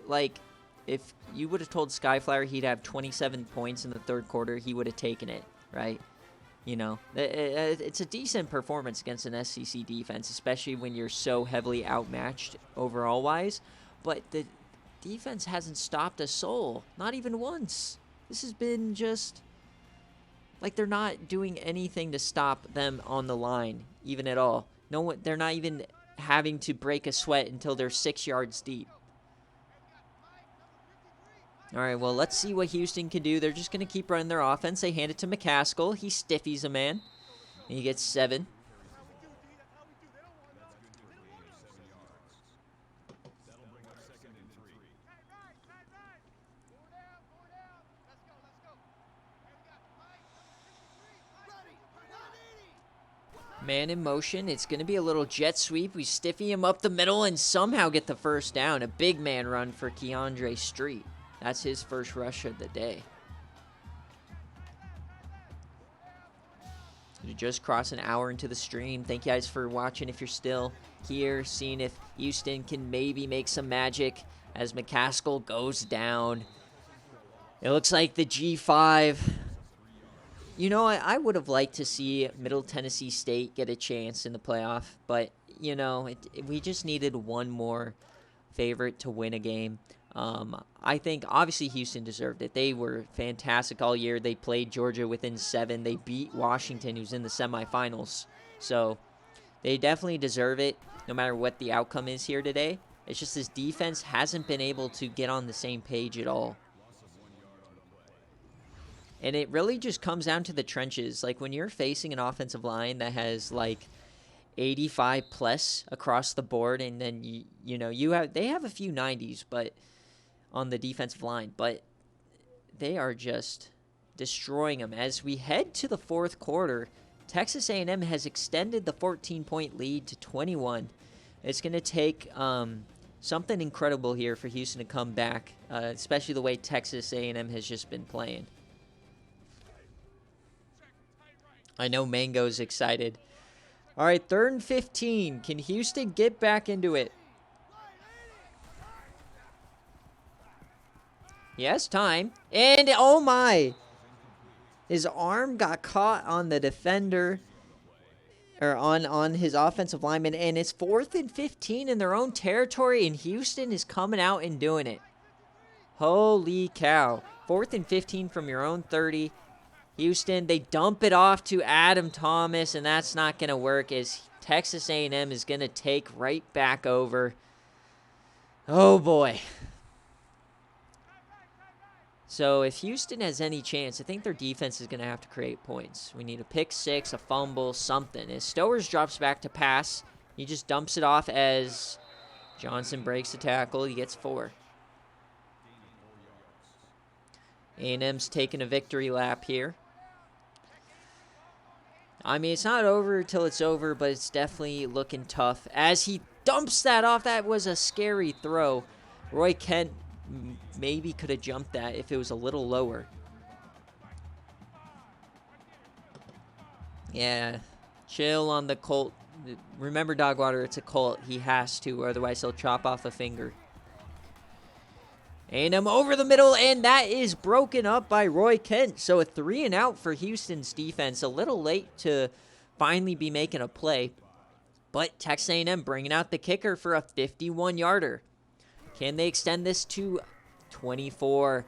Like, if you would have told Skyflyer he'd have 27 points in the third quarter, he would have taken it, right? You know, it's a decent performance against an SEC defense, especially when you're so heavily outmatched overall-wise. But the defense hasn't stopped a soul, not even once. This has been just like they're not doing anything to stop them on the line, even at all. No one, they're not even having to break a sweat until they're 6 yards deep. All right, well, let's see what Houston can do. They're just going to keep running their offense. They hand it to McCaskill. He stiffies a man, and he gets 7. Man in motion. It's going to be a little jet sweep. We stiffy him up the middle and somehow get the first down. A big man run for Keandre Street. That's his first rush of the day. We just crossed an hour into the stream. Thank you guys for watching. If you're still here, seeing if Houston can maybe make some magic as McCaskill goes down. It looks like the G5. You know, I would have liked to see Middle Tennessee State get a chance in the playoff, but, you know, we just needed one more favorite to win a game. I think, obviously, Houston deserved it. They were fantastic all year. They played Georgia within 7. They beat Washington, who's in the semifinals. So they definitely deserve it, no matter what the outcome is here today. It's just this defense hasn't been able to get on the same page at all. And it really just comes down to the trenches. Like, when you're facing an offensive line that has, like, 85 plus across the board, and then, they have a few 90s but on the defensive line, but they are just destroying them. As we head to the fourth quarter, Texas A&M has extended the 14-point lead to 21. It's going to take something incredible here for Houston to come back, especially the way Texas A&M has just been playing. I know Mango's excited. All right, 3rd and 15. Can Houston get back into it? Yes, time. And, oh my. His arm got caught on the defender, or on his offensive lineman, and it's 4th and 15 in their own territory, and Houston is coming out and doing it. Holy cow. 4th and 15 from your own 30. Houston, they dump it off to Adam Thomas, and that's not going to work as Texas A&M is going to take right back over. Oh, boy. So if Houston has any chance, I think their defense is going to have to create points. We need a pick six, a fumble, something. As Stowers drops back to pass, he just dumps it off as Johnson breaks the tackle. He gets 4. A&M's taking a victory lap here. I mean, it's not over till it's over, but it's definitely looking tough. As he dumps that off, that was a scary throw. Roy Kent maybe could have jumped that if it was a little lower. Yeah, chill on the Colt. Remember, Dogwater, it's a Colt. He has to, otherwise he'll chop off a finger. A&M over the middle, and that is broken up by Roy Kent. So a 3 and out for Houston's defense. A little late to finally be making a play. But Texas A&M bringing out the kicker for a 51-yarder. Can they extend this to 24?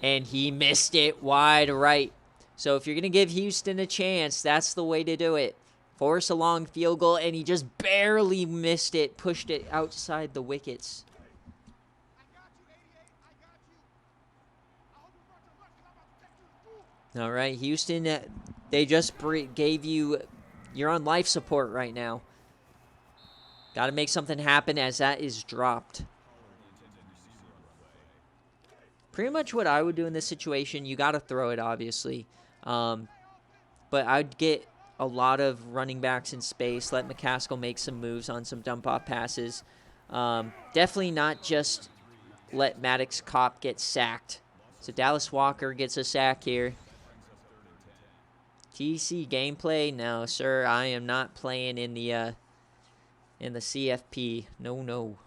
And he missed it wide right. So if you're going to give Houston a chance, that's the way to do it. Force a long field goal, and he just barely missed it, pushed it outside the wickets. All right, Houston, they just gave you, you're on life support right now. Got to make something happen as that is dropped. Pretty much what I would do in this situation, you got to throw it, obviously. But I'd get a lot of running backs in space, let McCaskill make some moves on some dump-off passes. Definitely not just let Maddox Kopp get sacked. So Dallas Walker gets a sack here. TC gameplay? No, sir. I am not playing in the CFP. No.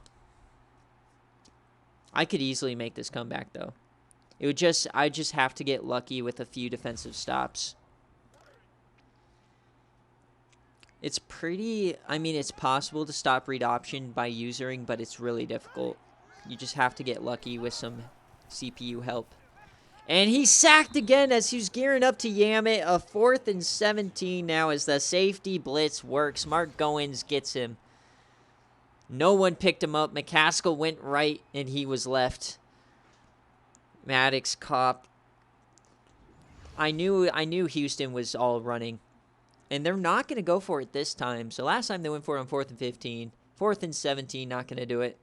I could easily make this comeback, though. I just have to get lucky with a few defensive stops. It's it's possible to stop read option by usering, but it's really difficult. You just have to get lucky with some CPU help. And he's sacked again as he's gearing up to yam it. A 4th and 17 now as the safety blitz works. Mark Goins gets him. No one picked him up. McCaskill went right, and he was left. Maddox caught. I knew Houston was all running. And they're not going to go for it this time. So last time they went for it on 4th and 15. 4th and 17, not going to do it.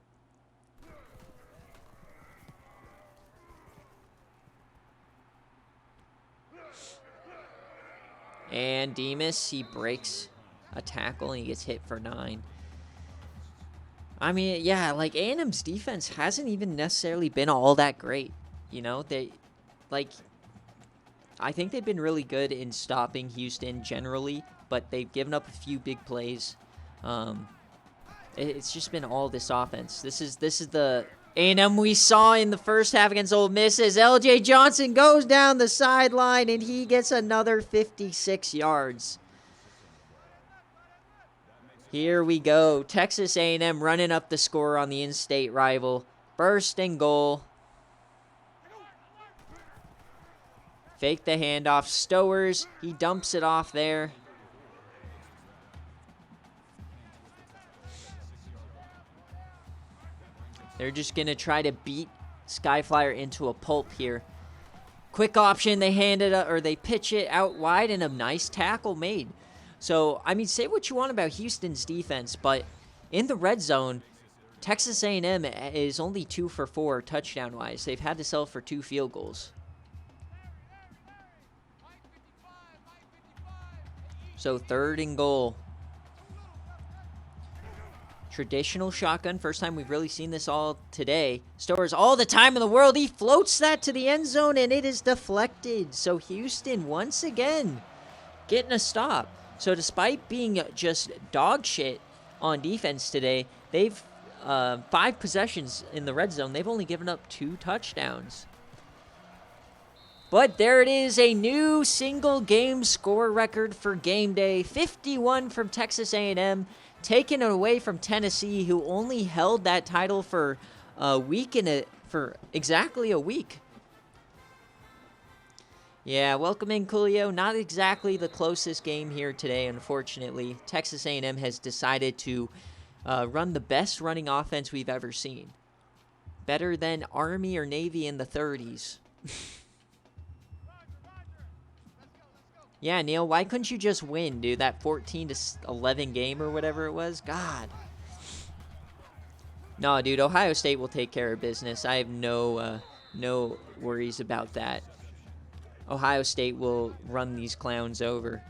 And Demas, he breaks a tackle and he gets hit for 9. I mean, yeah, like A&M's defense hasn't even necessarily been all that great. You know, I think they've been really good in stopping Houston generally, but they've given up a few big plays. It's just been all this offense. This is the A&M we saw in the first half against Ole Miss as L.J. Johnson goes down the sideline and he gets another 56 yards. Here we go. Texas A&M running up the score on the in-state rival. First and goal. Fake the handoff. Stowers, he dumps it off there. They're just going to try to beat Skyflyer into a pulp here. Quick option, they hand it up, or they pitch it out wide, and a nice tackle made. So, I mean, say what you want about Houston's defense, but in the red zone, Texas A&M is only 2 for 4 touchdown-wise. They've had to settle for 2 field goals. So 3rd and goal. Traditional shotgun. First time we've really seen this all today. Stowers all the time in the world. He floats that to the end zone, and it is deflected. So Houston, once again, getting a stop. So despite being just dog shit on defense today, they've 5 possessions in the red zone. They've only given up 2 touchdowns. But there it is, a new single game score record for game day. 51 from Texas A&M, taken away from Tennessee, who only held that title for for exactly a week. Yeah, welcome in, Coolio. Not exactly the closest game here today, unfortunately. Texas A&M has decided to run the best running offense we've ever seen. Better than Army or Navy in the 30s. Yeah, Neil, why couldn't you just win, dude? That 14-11 game or whatever it was? God. No, dude, Ohio State will take care of business. I have no worries about that. Ohio State will run these clowns over.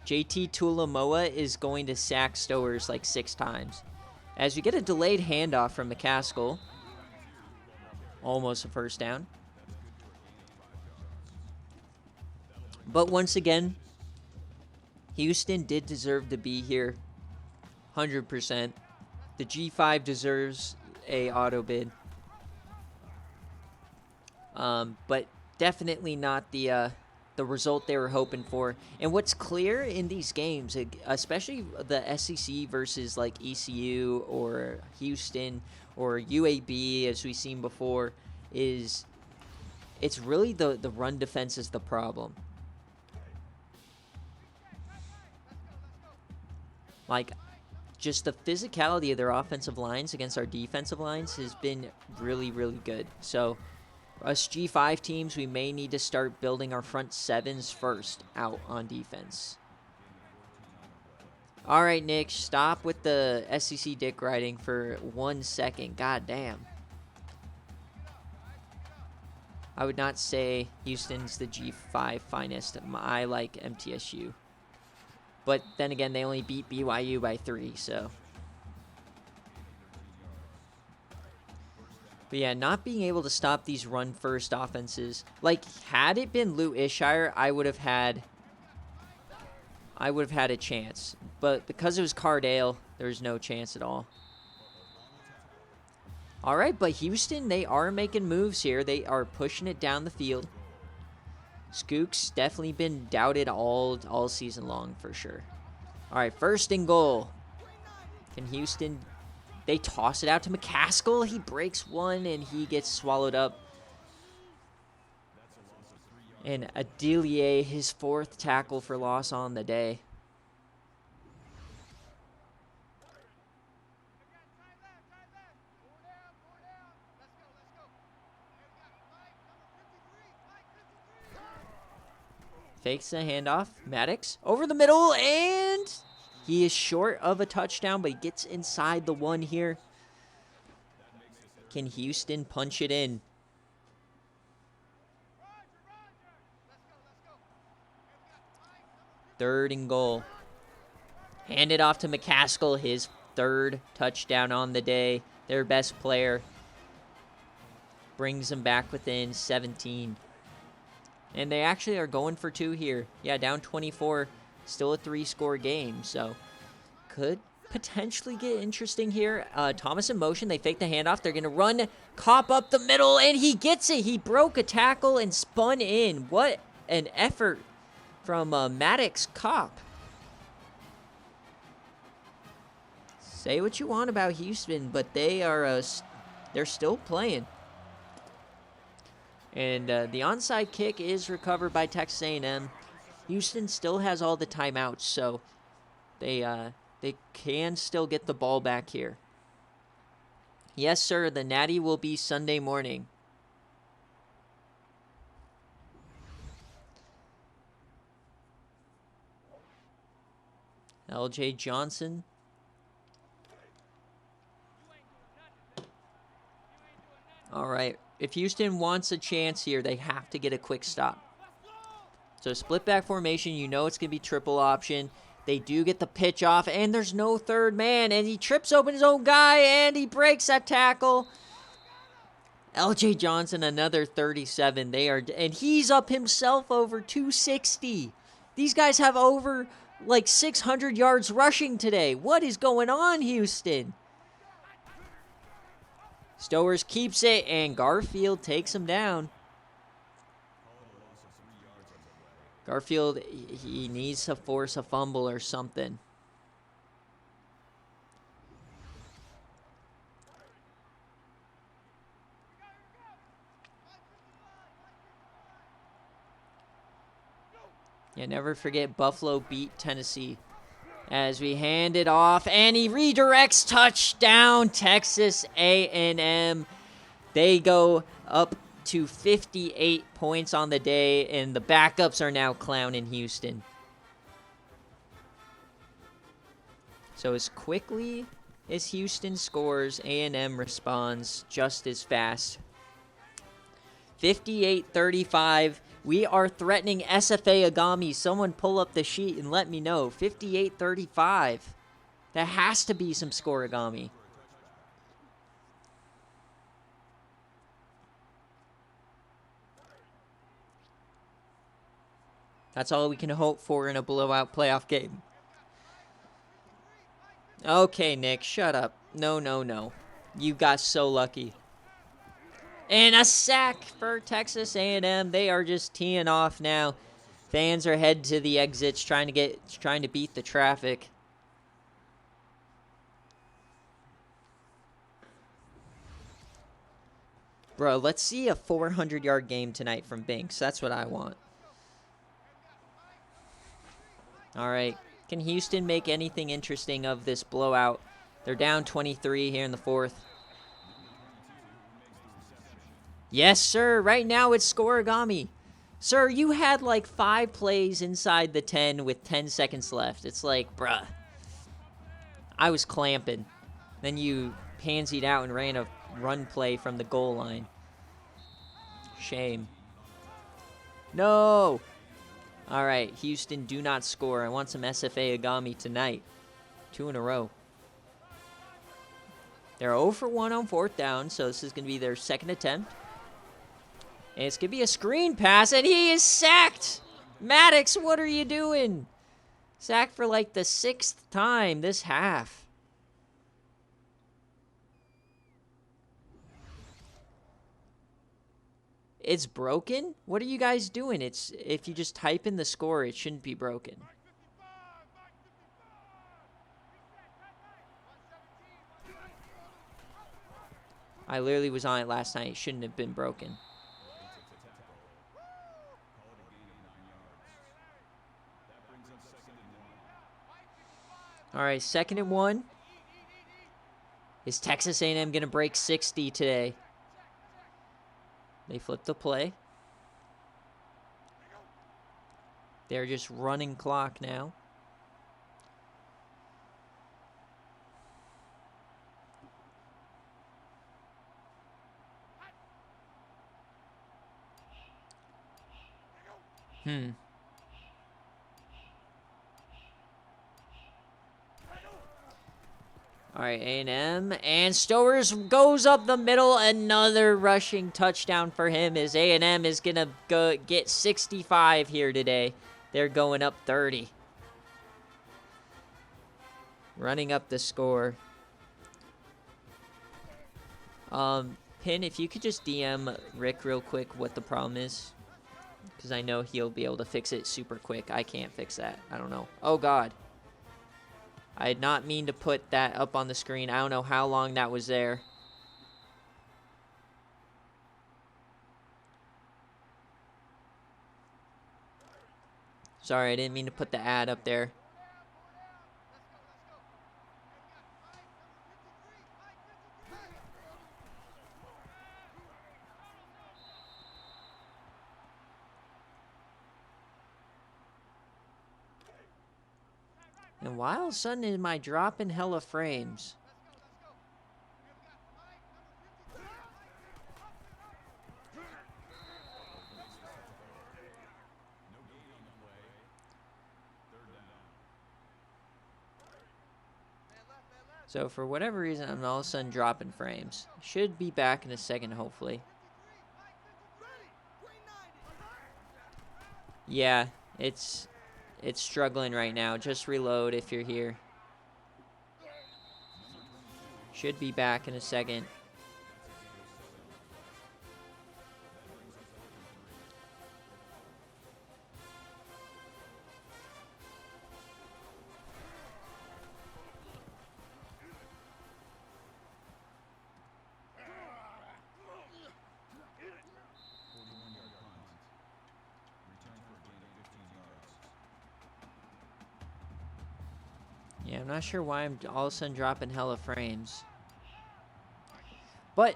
JT Tuilamoa is going to sack Stowers like 6 times. As we get a delayed handoff from McCaskill. Almost a first down. But once again, Houston did deserve to be here. 100%. The G5 deserves a auto bid. But definitely not the result they were hoping for. And what's clear in these games, especially the SEC versus like ECU or Houston or UAB, as we've seen before, is it's really the run defense is the problem. Like, just the physicality of their offensive lines against our defensive lines has been really, really good. So, us G5 teams, we may need to start building our front 7s first out on defense. All right, Nick, stop with the SEC dick riding for 1 second. God damn. I would not say Houston's the G5 finest. I like MTSU. But then again, they only beat BYU by 3, so. But yeah, not being able to stop these run-first offenses. Like, had it been Lou Ishire, I would have had a chance. But because it was Cardale, there was no chance at all. All right, but Houston, they are making moves here. They are pushing it down the field. Skook's definitely been doubted all season long for sure. All right, first and goal. Can Houston... They toss it out to McCaskill. He breaks one, and he gets swallowed up. And Adelier, his 4th tackle for loss on the day. Fakes the handoff. Maddox over the middle, and he is short of a touchdown, but he gets inside the 1 here. Can Houston punch it in? Third and goal. Hand it off to McCaskill, his 3rd touchdown on the day. Their best player. Brings them back within 17. And they actually are going for 2 here. Yeah, down 24. Still a 3-score game, so could potentially get interesting here. Thomas in motion. They fake the handoff. They're going to run Kopp up the middle, and he gets it. He broke a tackle and spun in. What an effort from Maddox Kopp. Say what you want about Houston, but they are they're still playing. And the onside kick is recovered by Texas A&M. Houston still has all the timeouts, so they can still get the ball back here. Yes, sir, the Natty will be Sunday morning. L.J. Johnson. All right. If Houston wants a chance here, they have to get a quick stop. So split back formation, you know it's going to be triple option. They do get the pitch off, and there's no 3rd man, and he trips open his own guy, and he breaks that tackle. L.J. Johnson, another 37. And he's up himself over 260. These guys have over like 600 yards rushing today. What is going on, Houston? Stowers keeps it, and Garfield takes him down. Garfield, he needs to force a fumble or something. Yeah, never forget Buffalo beat Tennessee. As we hand it off, and he redirects, touchdown, Texas A&M. They go up to 58 points on the day, and the backups are now clowning Houston. So as quickly as Houston scores, A&M responds just as fast. 58-35. We are threatening SFA Agami. Someone pull up the sheet and let me know. 58-35. That has to be some score, Agami. That's all we can hope for in a blowout playoff game. Okay, Nick, shut up. No. You got so lucky. And a sack for Texas A&M. They are just teeing off now. Fans are headed to the exits, trying to beat the traffic. Bro, let's see a 400-yard game tonight from Binks. That's what I want. All right. Can Houston make anything interesting of this blowout? They're down 23 here in the 4th. Yes, sir. Right now it's Scorigami. Sir, you had like 5 plays inside the 10 with 10 seconds left. It's like, bruh. I was clamping. Then you pansied out and ran a run play from the goal line. Shame. No. All right, Houston, do not score. I want some SFA Agami tonight. 2 in a row. They're 0 for 1 on 4th down, so this is going to be their 2nd attempt. And it's going to be a screen pass, and he is sacked. Maddox, what are you doing? Sacked for like the 6th time this half. It's broken? What are you guys doing? It's if you just type in the score, it shouldn't be broken. I literally was on it last night. It shouldn't have been broken. All right, 2nd and 1. Is Texas A&M going to break 60 today? They flipped the play. They're just running clock now. All right, A&M, and Stowers goes up the middle. Another rushing touchdown for him as A&M is going to go get 65 here today. They're going up 30. Running up the score. Pin, if you could just DM Rick real quick what the problem is. Because I know he'll be able to fix it super quick. I can't fix that. I don't know. Oh, God. I did not mean to put that up on the screen. I don't know how long that was there. Sorry, I didn't mean to put the ad up there. And why all of a sudden am I dropping hella frames? So for whatever reason, I'm all of a sudden dropping frames. Should be back in a second, hopefully. Yeah, it's struggling right now. Just reload if you're here. Should be back in a second. Yeah, I'm not sure why I'm all of a sudden dropping hella frames. But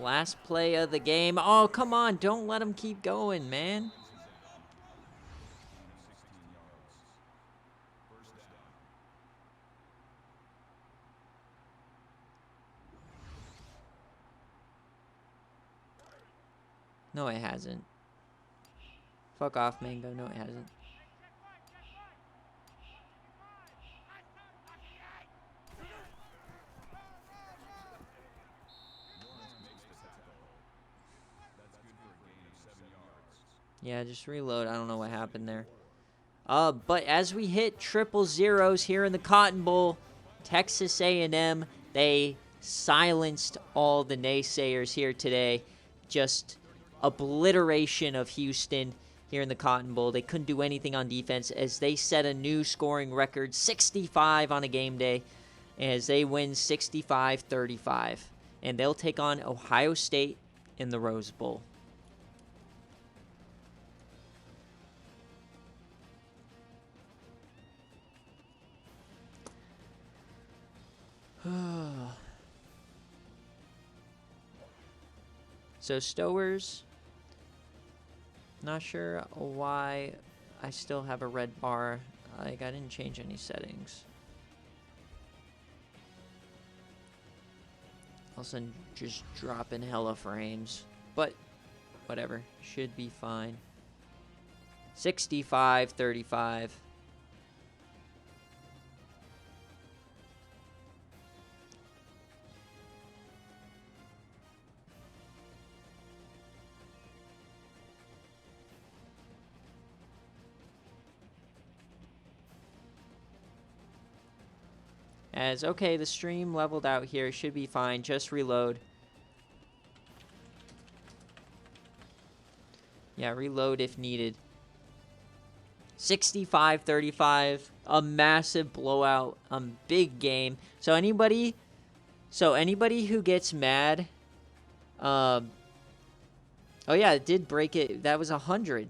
last play of the game. Oh, come on. Don't let him keep going, man. No, it hasn't. Fuck off, Mango. No, it hasn't. Yeah, just reload. I don't know what happened there. But as we hit triple zeros here in the Cotton Bowl, Texas A&M, they silenced all the naysayers here today. Just obliteration of Houston here in the Cotton Bowl. They couldn't do anything on defense as they set a new scoring record, 65 on a game day, as they win 65-35. And they'll take on Ohio State in the Rose Bowl. So Stowers, not sure why I still have a red bar. Like, I didn't change any settings. All of a sudden, just dropping hella frames. But, whatever. Should be fine. 65-35. As, okay, the stream leveled out here. Should be fine. Just reload. Yeah, reload if needed. 65-35. A massive blowout. Big game. So anybody who gets mad... oh, yeah, it did break it. That was 100.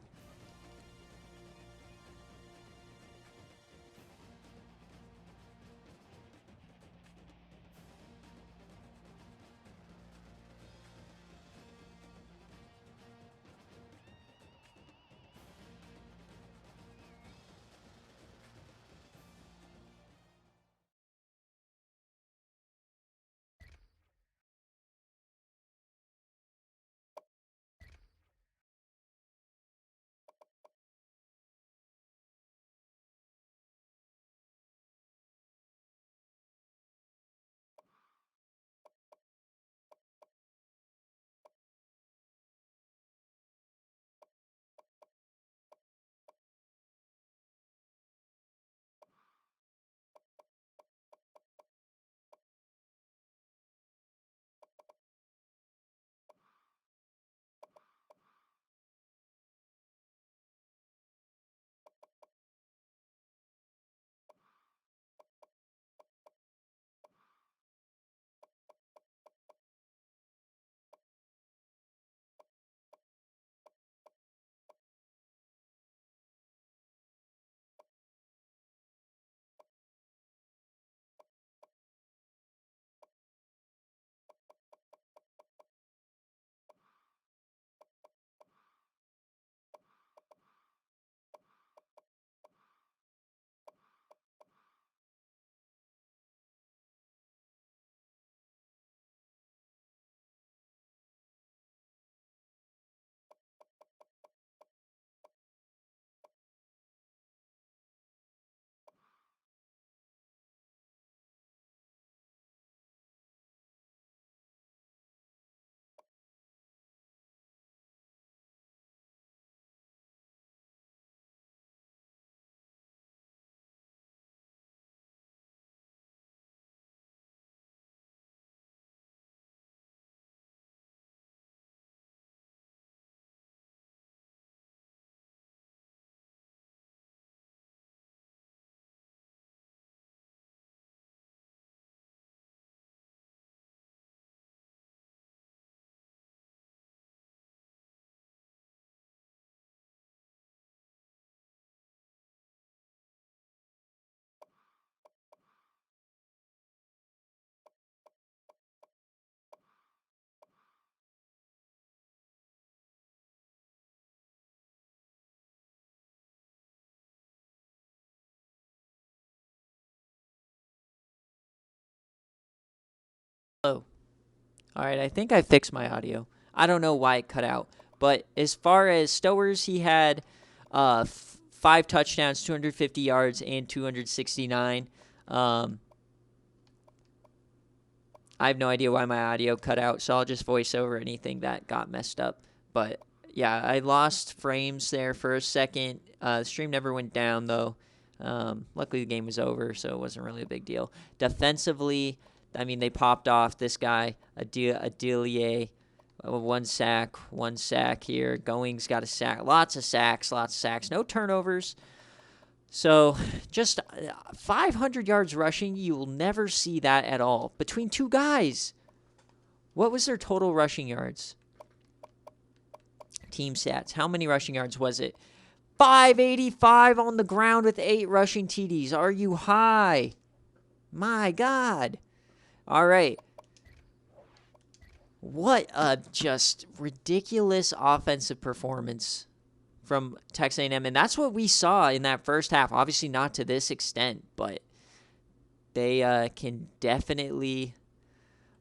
Oh. Alright, I think I fixed my audio. I don't know why it cut out. But as far as Stowers, he had 5 touchdowns, 250 yards, and 269. I have no idea why my audio cut out, so I'll just voice over anything that got messed up. But, yeah, I lost frames there for a second. The stream never went down, though. Luckily, the game was over, so it wasn't really a big deal. Defensively, I mean, they popped off this guy, Adelier. One sack here. Going's got a sack. Lots of sacks. No turnovers. So, just 500 yards rushing, you will never see that at all. Between two guys. What was their total rushing yards? Team stats. How many rushing yards was it? 585 on the ground with 8 rushing TDs. Are you high? My God. All right. What a just ridiculous offensive performance from Texas A&M, and that's what we saw in that first half. Obviously not to this extent, but they can definitely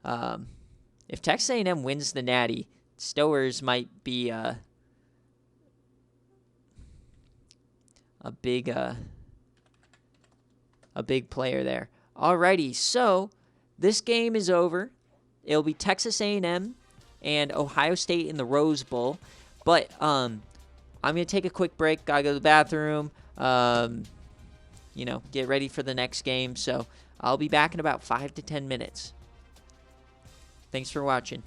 if Texas A&M wins the Natty, Stowers might be a big player there. Alrighty, so this game is over. It'll be Texas A&M and Ohio State in the Rose Bowl, but I'm gonna take a quick break. Gotta go to the bathroom. Get ready for the next game. So I'll be back in about 5 to 10 minutes. Thanks for watching.